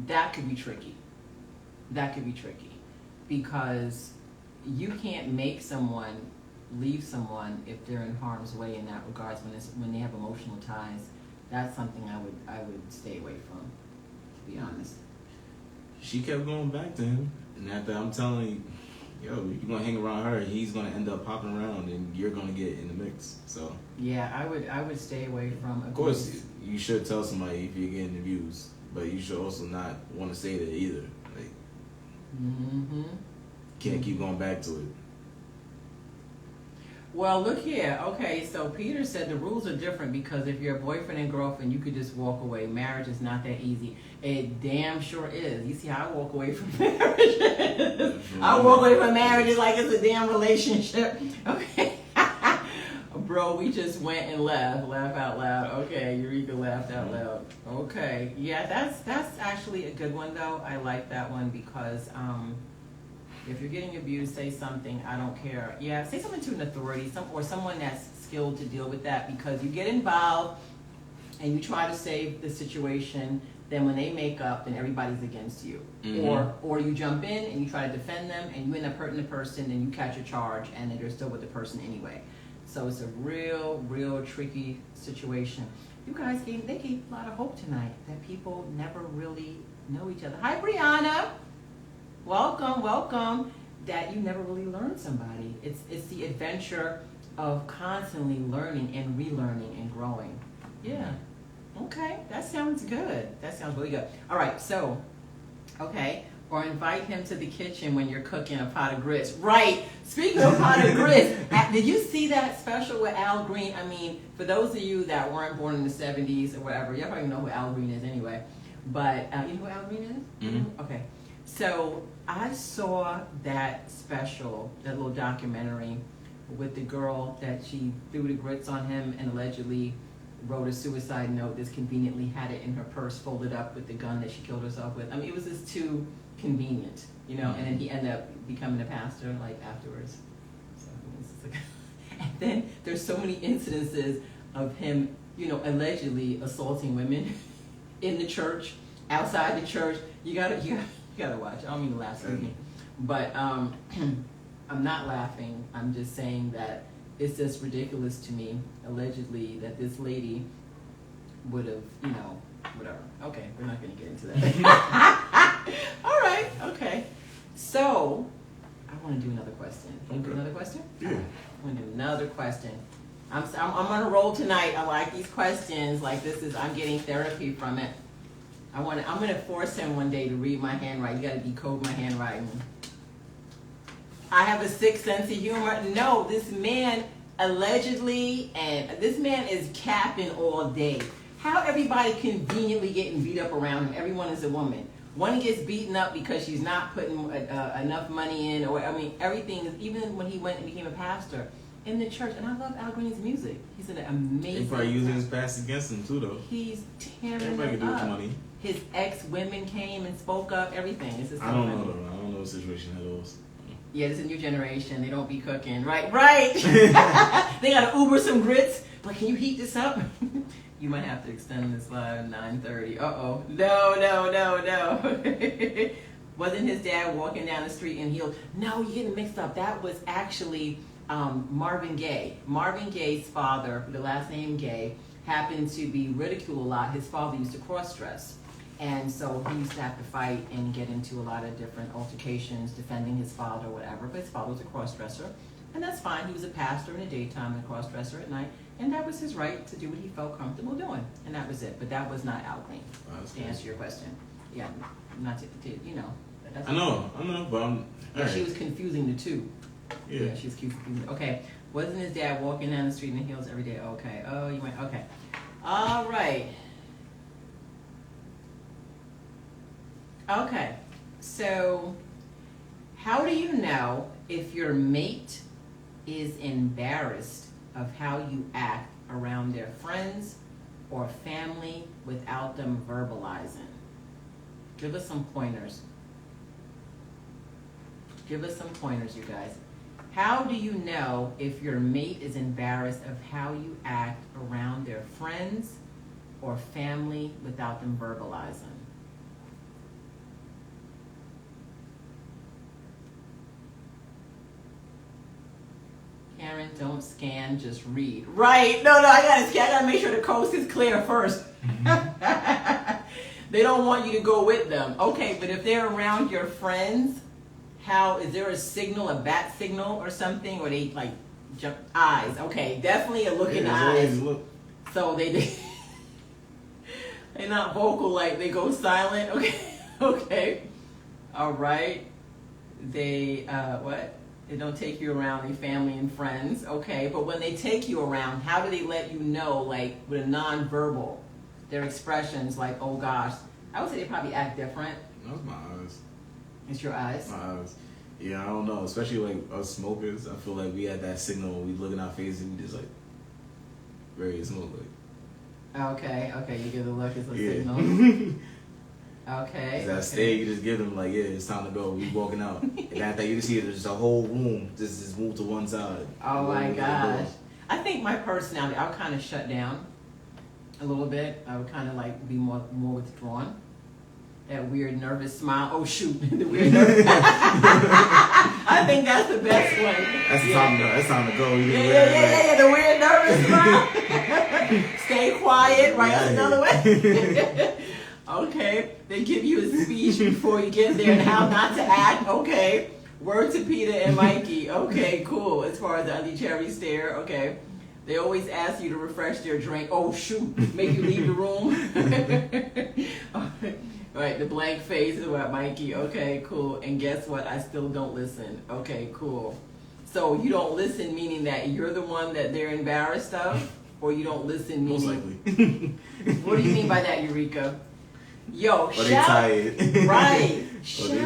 That could be tricky. That could be tricky. Because you can't make someone leave someone if they're in harm's way in that regards when they have emotional ties. That's something I would stay away from, to be honest. She kept going back to him, and after I'm telling you, yo, you're gonna hang around her, he's gonna end up popping around, and you're gonna get in the mix. So yeah, I would stay away from. Of course, you should tell somebody if you're getting abused, but you should also not want to say that either. Like, can't keep going back to it. Well, look here. Okay, so Peter said the rules are different because if you're a boyfriend and girlfriend, you could just walk away. Marriage is not that easy. It damn sure is. You see how I walk away from marriage? I walk away from marriage like it's a damn relationship. Okay. Bro, we just went and laughed. Laugh out loud. Okay, Eureka laughed out loud. Okay. Yeah, that's actually a good one, though. I like that one because if you're getting abused, say something. I don't care. Yeah, say something to an authority, or someone that's skilled to deal with that, because you get involved and you try to save the situation. Then when they make up, then everybody's against you. Or you jump in and you try to defend them, and you end up hurting the person, and you catch a charge, and then you're still with the person anyway. So it's a real tricky situation. You guys gave a lot of hope tonight that people never really know each other. Hi, Brianna. Welcome. That you never really learn somebody. It's the adventure of constantly learning and relearning and growing. Yeah. Okay, that sounds good. That sounds really good. All right, so, okay, or invite him to the kitchen when you're cooking a pot of grits. Right. Speaking of pot of grits, did you see that special with Al Green? I mean, for those of you that weren't born in the 70s or whatever, y'all probably know who Al Green is anyway. But you know who Al Green is? Mm-hmm. Okay. So I saw that special, that little documentary with the girl that she threw the grits on him and allegedly wrote a suicide note. This conveniently had it in her purse, folded up with the gun that she killed herself with. I mean, it was just too convenient, you know. And then he ended up becoming a pastor, like, afterwards. So it's just like, and then there's so many incidences of him, you know, allegedly assaulting women in the church, outside the church. You gotta watch. I don't mean to laugh, excuse me, but I'm not laughing. I'm just saying that it's just ridiculous to me, allegedly, that this lady would have, you know, whatever. Okay, we're not going to get into that. All right, okay. So, I want to do another question. Can you do another question? Yeah. I'm going to do another question. I'm on a roll tonight. I like these questions. Like, I'm getting therapy from it. I'm going to force him one day to read my handwriting. You got to decode my handwriting. I have a sick sense of humor. No, this man allegedly, and this man is capping all day. How everybody conveniently getting beat up around him? Everyone is a woman. One gets beaten up because she's not putting enough money in, or I mean, everything. Even when he went and became a pastor in the church, and I love Al Green's music. He's an amazing. They probably using his past against him too, though. He's tearing Everybody it can do up. with money. His ex-women came and spoke up. Everything. It's just so I don't funny. know though. I don't know the situation at all. Yeah, this is a new generation. They don't be cooking. Right. They gotta Uber some grits. But can you heat this up? You might have to extend this live 9:30. Uh-oh. No. Wasn't his dad walking down the street and he'll... No, you're getting mixed up. That was actually Marvin Gaye. Marvin Gaye's father, the last name Gaye, happened to be ridiculed a lot. His father used to cross-dress. And so he used to have to fight and get into a lot of different altercations defending his father or whatever. But his father was a cross-dresser. And that's fine. He was a pastor in the daytime and a cross-dresser at night. And that was his right to do what he felt comfortable doing. And that was it. But that was not Al Green, to answer your question. Yeah, not to you know. That's I know, but I'm... Yeah, right. she was confusing the two. Yeah. She was confusing. Okay. Wasn't his dad walking down the street in the heels every day? Okay. Oh, you went... Okay. All right. Okay, so how do you know if your mate is embarrassed of how you act around their friends or family without them verbalizing? Give us some pointers. Give us some pointers, you guys. How do you know if your mate is embarrassed of how you act around their friends or family without them verbalizing? Karen, don't scan, just read. Right. No, I gotta scan. I gotta make sure the coast is clear first. They don't want you to go with them. Okay, but if they're around your friends, how is there a signal, a bat signal or something, or they like jump eyes? Okay, definitely a look in the eyes. Look. So they're not vocal, like they go silent. Okay, okay, all right. They what? They don't take you around their family and friends. Okay, but when they take you around, how do they let you know, like with a non-verbal, their expressions, like oh gosh? I would say they probably act different. That's my eyes. It's your eyes. My eyes. Yeah, I don't know. Especially like us smokers, I feel like we had that signal when we look in our faces and we just like very smoke like. Okay, you give the look as a signal. Okay. That stare you just give them like, yeah, it's time to go. We walking out. And after you just see there's just a whole room just move to one side. Oh my gosh. I think my personality, I'll kind of shut down a little bit. I would kind of like be more withdrawn. That weird nervous smile. Oh shoot, the weird nervous. I think that's the best one. That's time to go. That's time to go. Yeah. The weird nervous smile. Stay quiet. Right, that's another way. Okay, they give you a speech before you get there and how not to act. Okay, word to Peter and Mikey. Okay, cool. As far as the Auntie Cherry stare. Okay. They always ask you to refresh their drink. Oh shoot, make you leave the room. Right, the blank face is what, Mikey. Okay, cool. And guess what? I still don't listen. Okay, cool. So you don't listen, meaning that you're the one that they're embarrassed of, or you don't listen, meaning. Most likely. What do you mean by that, Eureka? Yo, or they tired. Right. Shout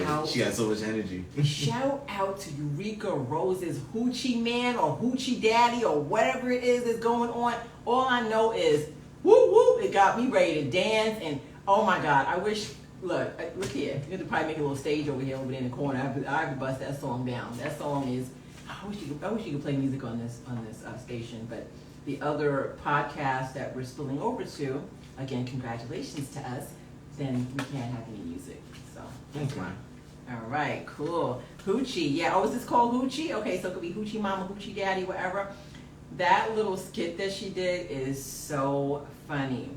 out. She got so much energy. Shout out to Eureka Rose's Hoochie Man or Hoochie Daddy or whatever it is that's going on. All I know is, woo woo, it got me ready to dance. And oh my God, I wish, look here. You have to probably make a little stage over here, over there in the corner. I have to bust that song down. That song is, I wish you could play music on this station. But the other podcast that we're spilling over to, again, congratulations to us, then we can't have any music. So that's okay. All right, cool. Hoochie, yeah. Oh, is this called Hoochie? Okay, so it could be Hoochie Mama, Hoochie Daddy, whatever. That little skit that she did is so funny.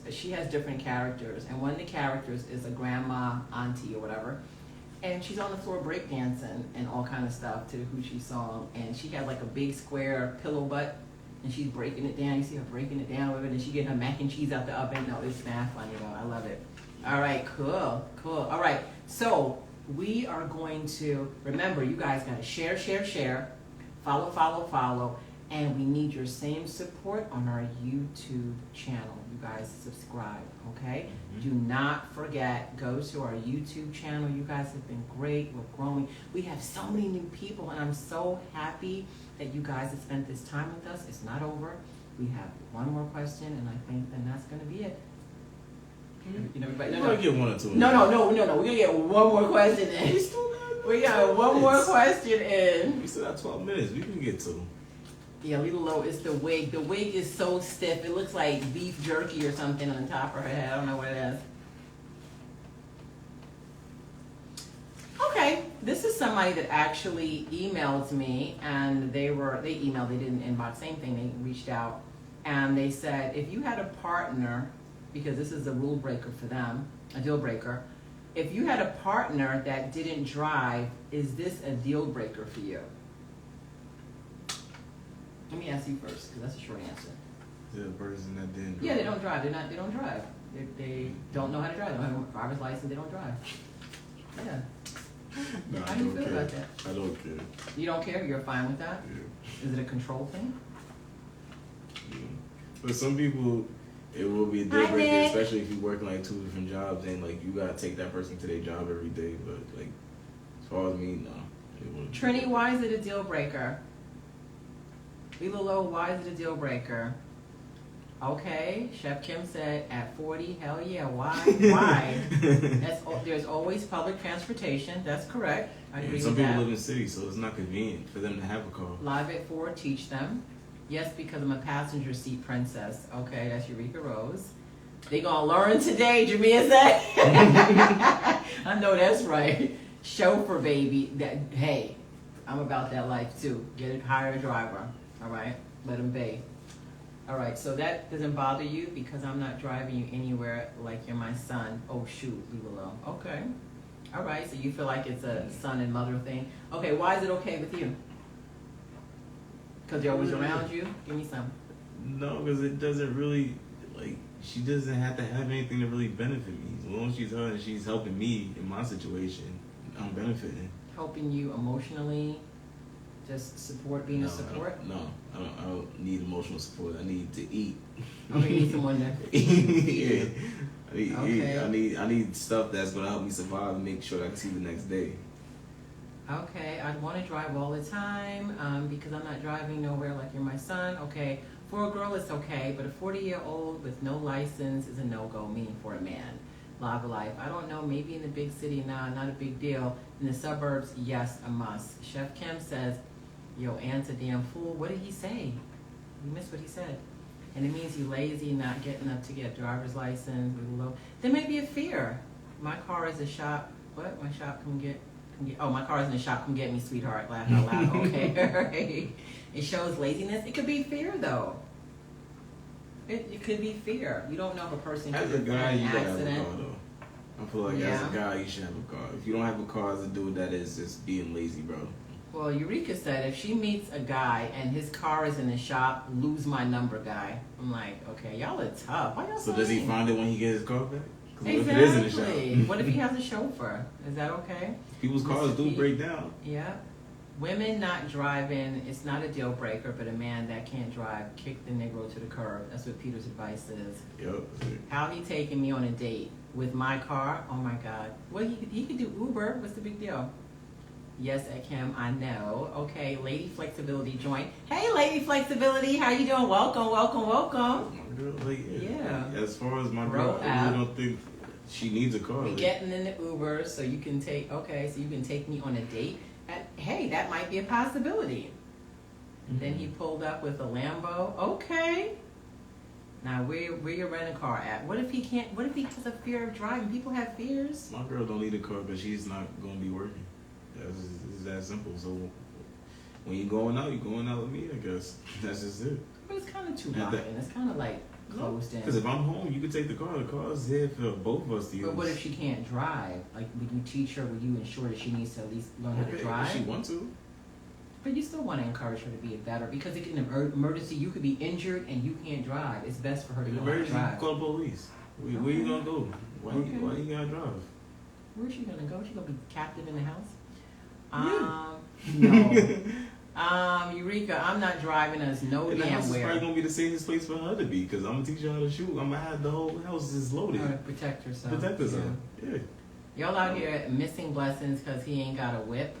She has different characters, and one of the characters is a grandma, auntie, or whatever, and she's on the floor breakdancing and all kind of stuff to the Hoochie song, and she had like a big square pillow butt, and she's breaking it down. You see her breaking it down with it, and she getting her mac and cheese out the oven. No, it's not funny though. I love it. All right, cool. All right, so we are going to, remember, you guys got to share, follow, and we need your same support on our YouTube channel. You guys subscribe, okay? Mm-hmm. Do not forget, go to our YouTube channel. You guys have been great. We're growing. We have so many new people, and I'm so happy that you guys have spent this time with us. It's not over. We have one more question, and I think then that's going to be it. You know, everybody. No. Get one or two. No. We're gonna get one more question in. We got one more question in. We still got 12 minutes. We can get two. Yeah, Lila Lowe, it's the wig. The wig is so stiff. It looks like beef jerky or something on the top of her head. I don't know what it is. Okay, this is somebody that actually emailed me, and they emailed, they didn't inbox, same thing, they reached out, and they said, if you had a partner, because this is a rule breaker for them, a deal breaker, if you had a partner that didn't drive, is this a deal breaker for you? Let me ask you first, because that's a short answer. The person that didn't drive. Yeah, they don't drive. They don't drive. They don't know how to drive. They don't have a driver's license. They don't drive. Yeah. No, how do you feel about that? I don't care. You don't care? You're fine with that? Yeah. Is it a control thing? Yeah. But some people, it will be a deal breaker, especially if you're working like two different jobs and like you gotta take that person to their job every day. But like, as far as me, no. Trini, why is it a deal breaker? Lila Lowe, why is it a deal breaker? Okay, Chef Kim said at 40, hell yeah, why? Why? There's always public transportation. That's correct. I agree Some with people that. live in cities, so it's not convenient for them to have a car. Live at 4, teach them. Yes, because I'm a passenger seat princess. Okay, that's Eureka Rose. They gonna learn today, Jamia said. I know that's right. Chauffeur baby. Hey, I'm about that life too. Hire a driver. All right, let him pay. All right, so that doesn't bother you because I'm not driving you anywhere like you're my son. Oh shoot, leave alone. Okay. All right, so you feel like it's a son and mother thing. Okay, why is it okay with you? Because they're always around you? Give me some. No, because it doesn't really, like, she doesn't have to have anything to really benefit me. As long as she's her and she's helping me in my situation, I'm benefiting. Helping you emotionally, just support, being a support? I don't need emotional support. I need to eat. Okay, you need someone to yeah. Okay. I need stuff that's gonna help me survive and make sure that I can see the next day. Okay, I'd want to drive all the time because I'm not driving nowhere like you're my son. Okay, for a girl it's okay, but a 40-year-old with no license is a no-go, meaning for a man. Lava life. I don't know, maybe in the big city, not a big deal. In the suburbs, yes, a must. Chef Kim says, yo, Ant's a damn fool. What did he say? You missed what he said. And it means you lazy, not getting up to get a driver's license. There may be a fear. My car is a shop. What? My shop can get. Oh, my car's in the shop. Come get me, sweetheart. Laugh out loud. Okay. It shows laziness. It could be fear, though. It could be fear. You don't know if a person As could a guy, have you an gotta have a accident. car, though. I feel like as a guy, you should have a car. If you don't have a car as a dude, that is just being lazy, bro. Well, Eureka said if she meets a guy and his car is in the shop, lose my number, guy. I'm like, okay, y'all are tough. Why y'all So so does he mean? find it when he gets his car back? 'Cause Exactly. what if it is in the shop? What if he has a chauffeur? Is that okay? People's cars do break down. Yeah. Women not driving, it's not a deal breaker, but a man that can't drive, kick the Negro to the curb. That's what Peter's advice is. Yep. How he taking me on a date with my car? Oh my God. Well, he could do Uber. What's the big deal? Yes, Kim, I know. Okay, Lady Flexibility joint. Hey, Lady Flexibility, how you doing? Welcome. My girl, like, Yeah. As far as my Roll girl, I out. really don't think she needs a car. We're Like, getting in the Uber, so you can take. Okay, so you can take me on a date. Hey, that might be a possibility. And then he pulled up with a Lambo. Okay. Now where you renting a car at? What if he can't? What if he has a fear of driving? People have fears. my girl don't need a car, but she's not gonna be working. It's that simple. So when you're going out with me, I guess. That's just it. But it's kind of too Yeah, locked in. It's kind of like closed in. Because if I'm home, you can take the car. The car's here for both of us to use. But what if she can't drive? Like, would you teach her? Would you ensure that she needs to at least learn how to drive? If she wants to. But you still want to encourage her to be better because in an emergency you could be injured and you can't drive. It's best for her to In know how to emergency, drive. call the police. Where you gonna go? Why you gotta drive? Where's she gonna go? She gonna be captive in the house? Yeah. No. Eureka, I'm not driving us no And the damn house is where. probably gonna be the safest place for her to be because I'm gonna teach her how to shoot. I'm gonna have the whole house just loaded. Protect herself. Protect herself. Yeah. Y'all out here missing blessings because he ain't got a whip.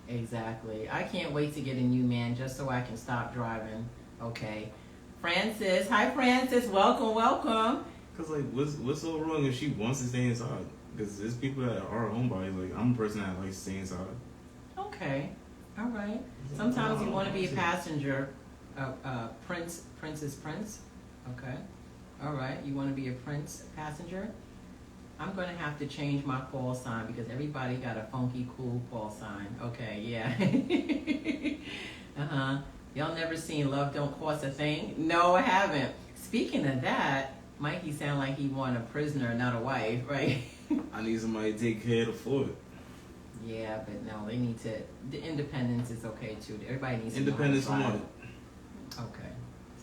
Exactly. I can't wait to get a new man just so I can stop driving. Okay. Francis. Hi, Francis. Welcome. Cause like, what's so wrong if she wants to stay inside? Because there's people that are homebodies. Like I'm a person that likes to stay inside. Okay. All right. Sometimes you want to be a passenger. Prince is prince. Okay. All right. You want to be a prince passenger? I'm going to have to change my call sign because everybody got a funky, cool call sign. Okay, yeah. Y'all never seen Love Don't Cost a Thing? No, I haven't. Speaking of that, Mikey sound like he want a prisoner, not a wife, right? I need somebody to take care of the fort. Yeah, but no, they need to. The independence is okay too. Everybody needs Independence to from know how what? to drive. Okay.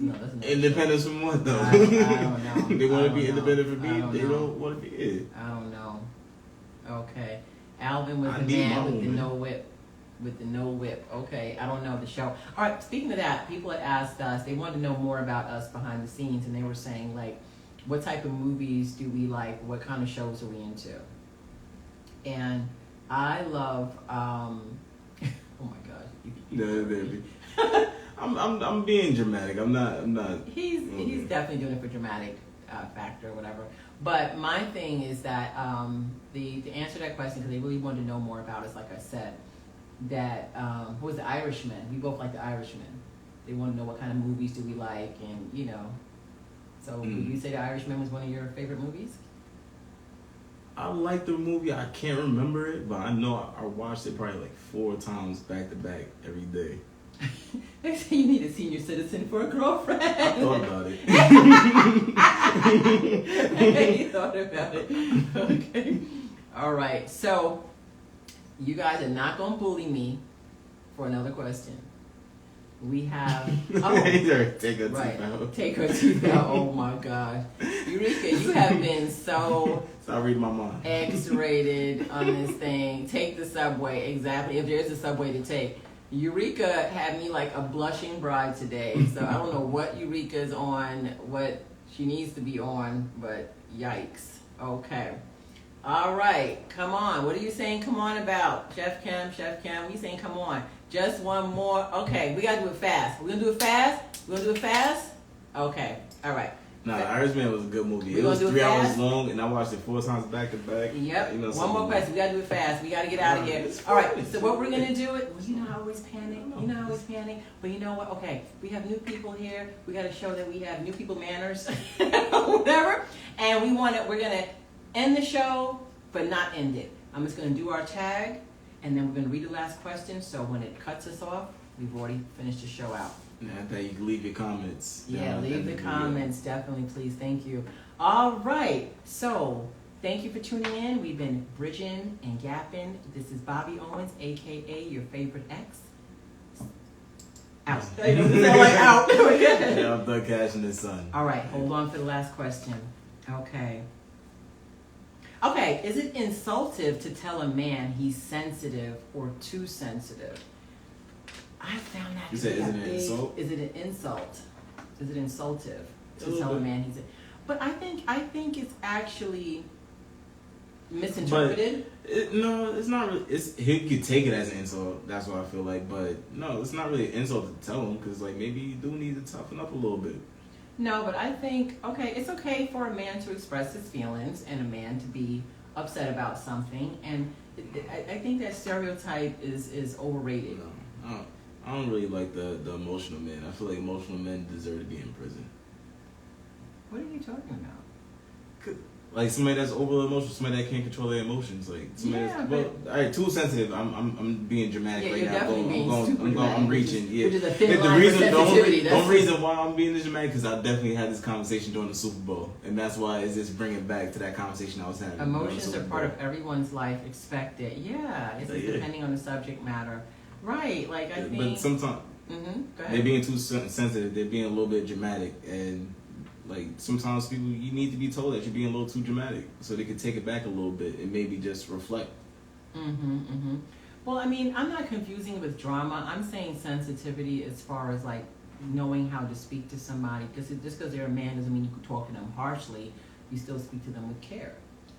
No, that's not Independence from what though? I don't know. They I want to don't be know. independent from I me. don't They know. don't want to be it. I don't know. Okay. Alvin was I the need my man with the woman. no whip. With the no whip. Okay. I don't know the show. All right. Speaking of that, people had asked us, they wanted to know more about us behind the scenes, and they were saying, like, what type of movies do we like? What kind of shows are we into? And I love, oh my gosh. No, baby. I'm being dramatic. I'm not. He's definitely doing it for dramatic factor or whatever. But my thing is that to answer that question, because they really wanted to know more about us, like I said, that who was the Irishman? We both like the Irishman. They want to know what kind of movies do we like, and you know. So would you say the Irishman was one of your favorite movies? I like the movie. I can't remember it, but I know I watched it probably like 4 times back to back every day. They say you need a senior citizen for a girlfriend. I thought about it. You thought about it. Okay. All right. So you guys are not going to bully me for another question. We have. Take her right. teeth out. Take her teeth out. Oh my God. Eureka, you have been so. Stop reading my mind. X-rated on this thing. Take the subway. Exactly. If there's a subway to take. Eureka had me like a blushing bride today. So I don't know what Eureka's on, what she needs to be on, but yikes. Okay. All right. Come on. What are you saying come on about? Chef Kim, what are you saying come on? Just one more. Okay. We got to do it fast. We're going to do it fast? We're going to do it fast? Okay. All right. Nah, The Irishman was a good movie. We It was gonna do 3 it hours fast? long, and I watched it 4 times back to back. Yep. You know, one more question. We gotta do it fast. We gotta get out of here. It's All right. fine. So what we're gonna do it? Well, you know I always panic. You know I always panic. But you know what? Okay. We have new people here. We gotta show that we have new people manners, whatever. And we're gonna end the show, but not end it. I'm just gonna do our tag, and then we're gonna read the last question. So when it cuts us off, we've already finished the show out. And I think you can leave your comments. Yeah, leave the comments, definitely, please. Thank you. All right, so thank you for tuning in. We've been bridging and gapping. This is Bobby Owens, aka your favorite ex. Out. It doesn't sound like out. Yeah, I'm done cashing this son. All right, hold on for the last question. Okay. Okay, is it insultive to tell a man he's sensitive or too sensitive? I found that You to said, be is a it an big- insult? Is it an insult? Is it insultive A to little tell a bit. man he's? But I think it's actually misinterpreted. No, it's not really. He could take it as an insult. That's what I feel like. But no, it's not really an insult to tell him, because like maybe you do need to toughen up a little bit. No, but I think it's okay for a man to express his feelings and a man to be upset about something, and I think that stereotype is overrated. No, I don't really like the emotional men. I feel like emotional men deserve to be in prison. What are you talking about? Like somebody that's over emotional, somebody that can't control their emotions. Like somebody Yeah, all right, too sensitive. I'm being dramatic Yeah, right you're now. definitely being super I'm dramatic, reaching. Yeah. which is a thin The line reason, for the only sensitivity. reason why I'm being this dramatic, because I definitely had this conversation during the Super Bowl, and that's why it's just bringing back to that conversation I was having. during the Emotions Super are part Bowl. of everyone's life. Expect it. Yeah, it's just Yeah. depending on the subject matter. Right. Like I think. But sometimes Go ahead. they're being too sensitive. They're being a little bit dramatic, and like sometimes people, you need to be told that you're being a little too dramatic, so they can take it back a little bit and maybe just reflect. Well, I mean, I'm not confusing with drama. I'm saying sensitivity as far as like knowing how to speak to somebody. Because just because they're a man doesn't mean you can talk to them harshly. You still speak to them with care.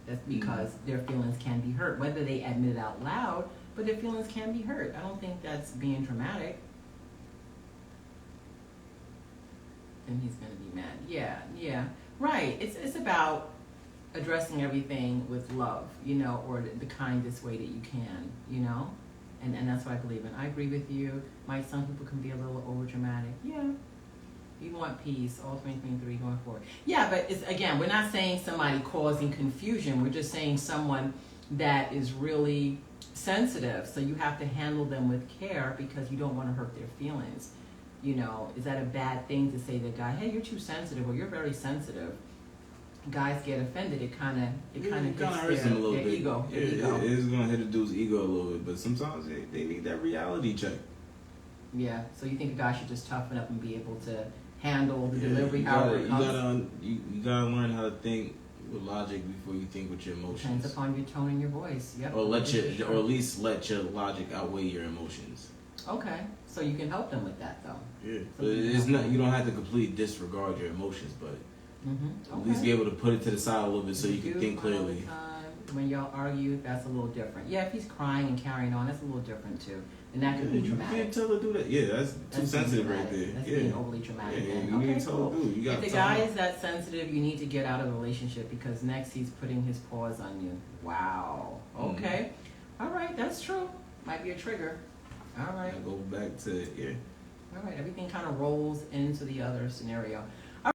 That's because their feelings can be hurt, whether they admit it out loud. But their feelings can be hurt. I don't think that's being dramatic. And he's gonna be mad. Yeah, right. It's about addressing everything with love, or the kindest way that you can, and that's what I believe in. I agree with you. Some people can be a little over dramatic. Yeah. You want peace, all 2023 going forward. Yeah, but we're not saying somebody causing confusion. We're just saying someone that is really sensitive. So you have to handle them with care because you don't want to hurt their feelings. Is that a bad thing to say to a guy, hey, you're too sensitive, or you're very sensitive? Guys get offended. It kind of hurts them a little their bit. ego. Yeah, Their ego. it is gonna hit a dude's ego a little bit, but sometimes they need that reality check. Yeah. So you think a guy should just toughen up and be able to handle the delivery however it comes? You gotta learn how to think with logic before you think with your emotions. Depends upon your tone and your voice. Yep. Or at least let your logic outweigh your emotions. Okay. So you can help them with that, though. Yeah, So but you it's can not. help You don't have to completely disregard your emotions, but Okay. at least be able to put it to the side a little bit so you can Do think all the clearly. time. when y'all argue, that's a little different. Yeah, if he's crying and carrying on, that's a little different too. And that could be You traumatic. can't tell her to do that. Yeah, that's too sensitive right there. That's Yeah. being overly traumatic. Yeah, then. you need Okay, to tell cool. her to do it. You If gotta the tell guy her. is that sensitive, you need to get out of the relationship because next he's putting his paws on you. Wow. Okay. All right, that's true. Might be a trigger. All right. I go back to, yeah. All right, everything kind of rolls into the other scenario.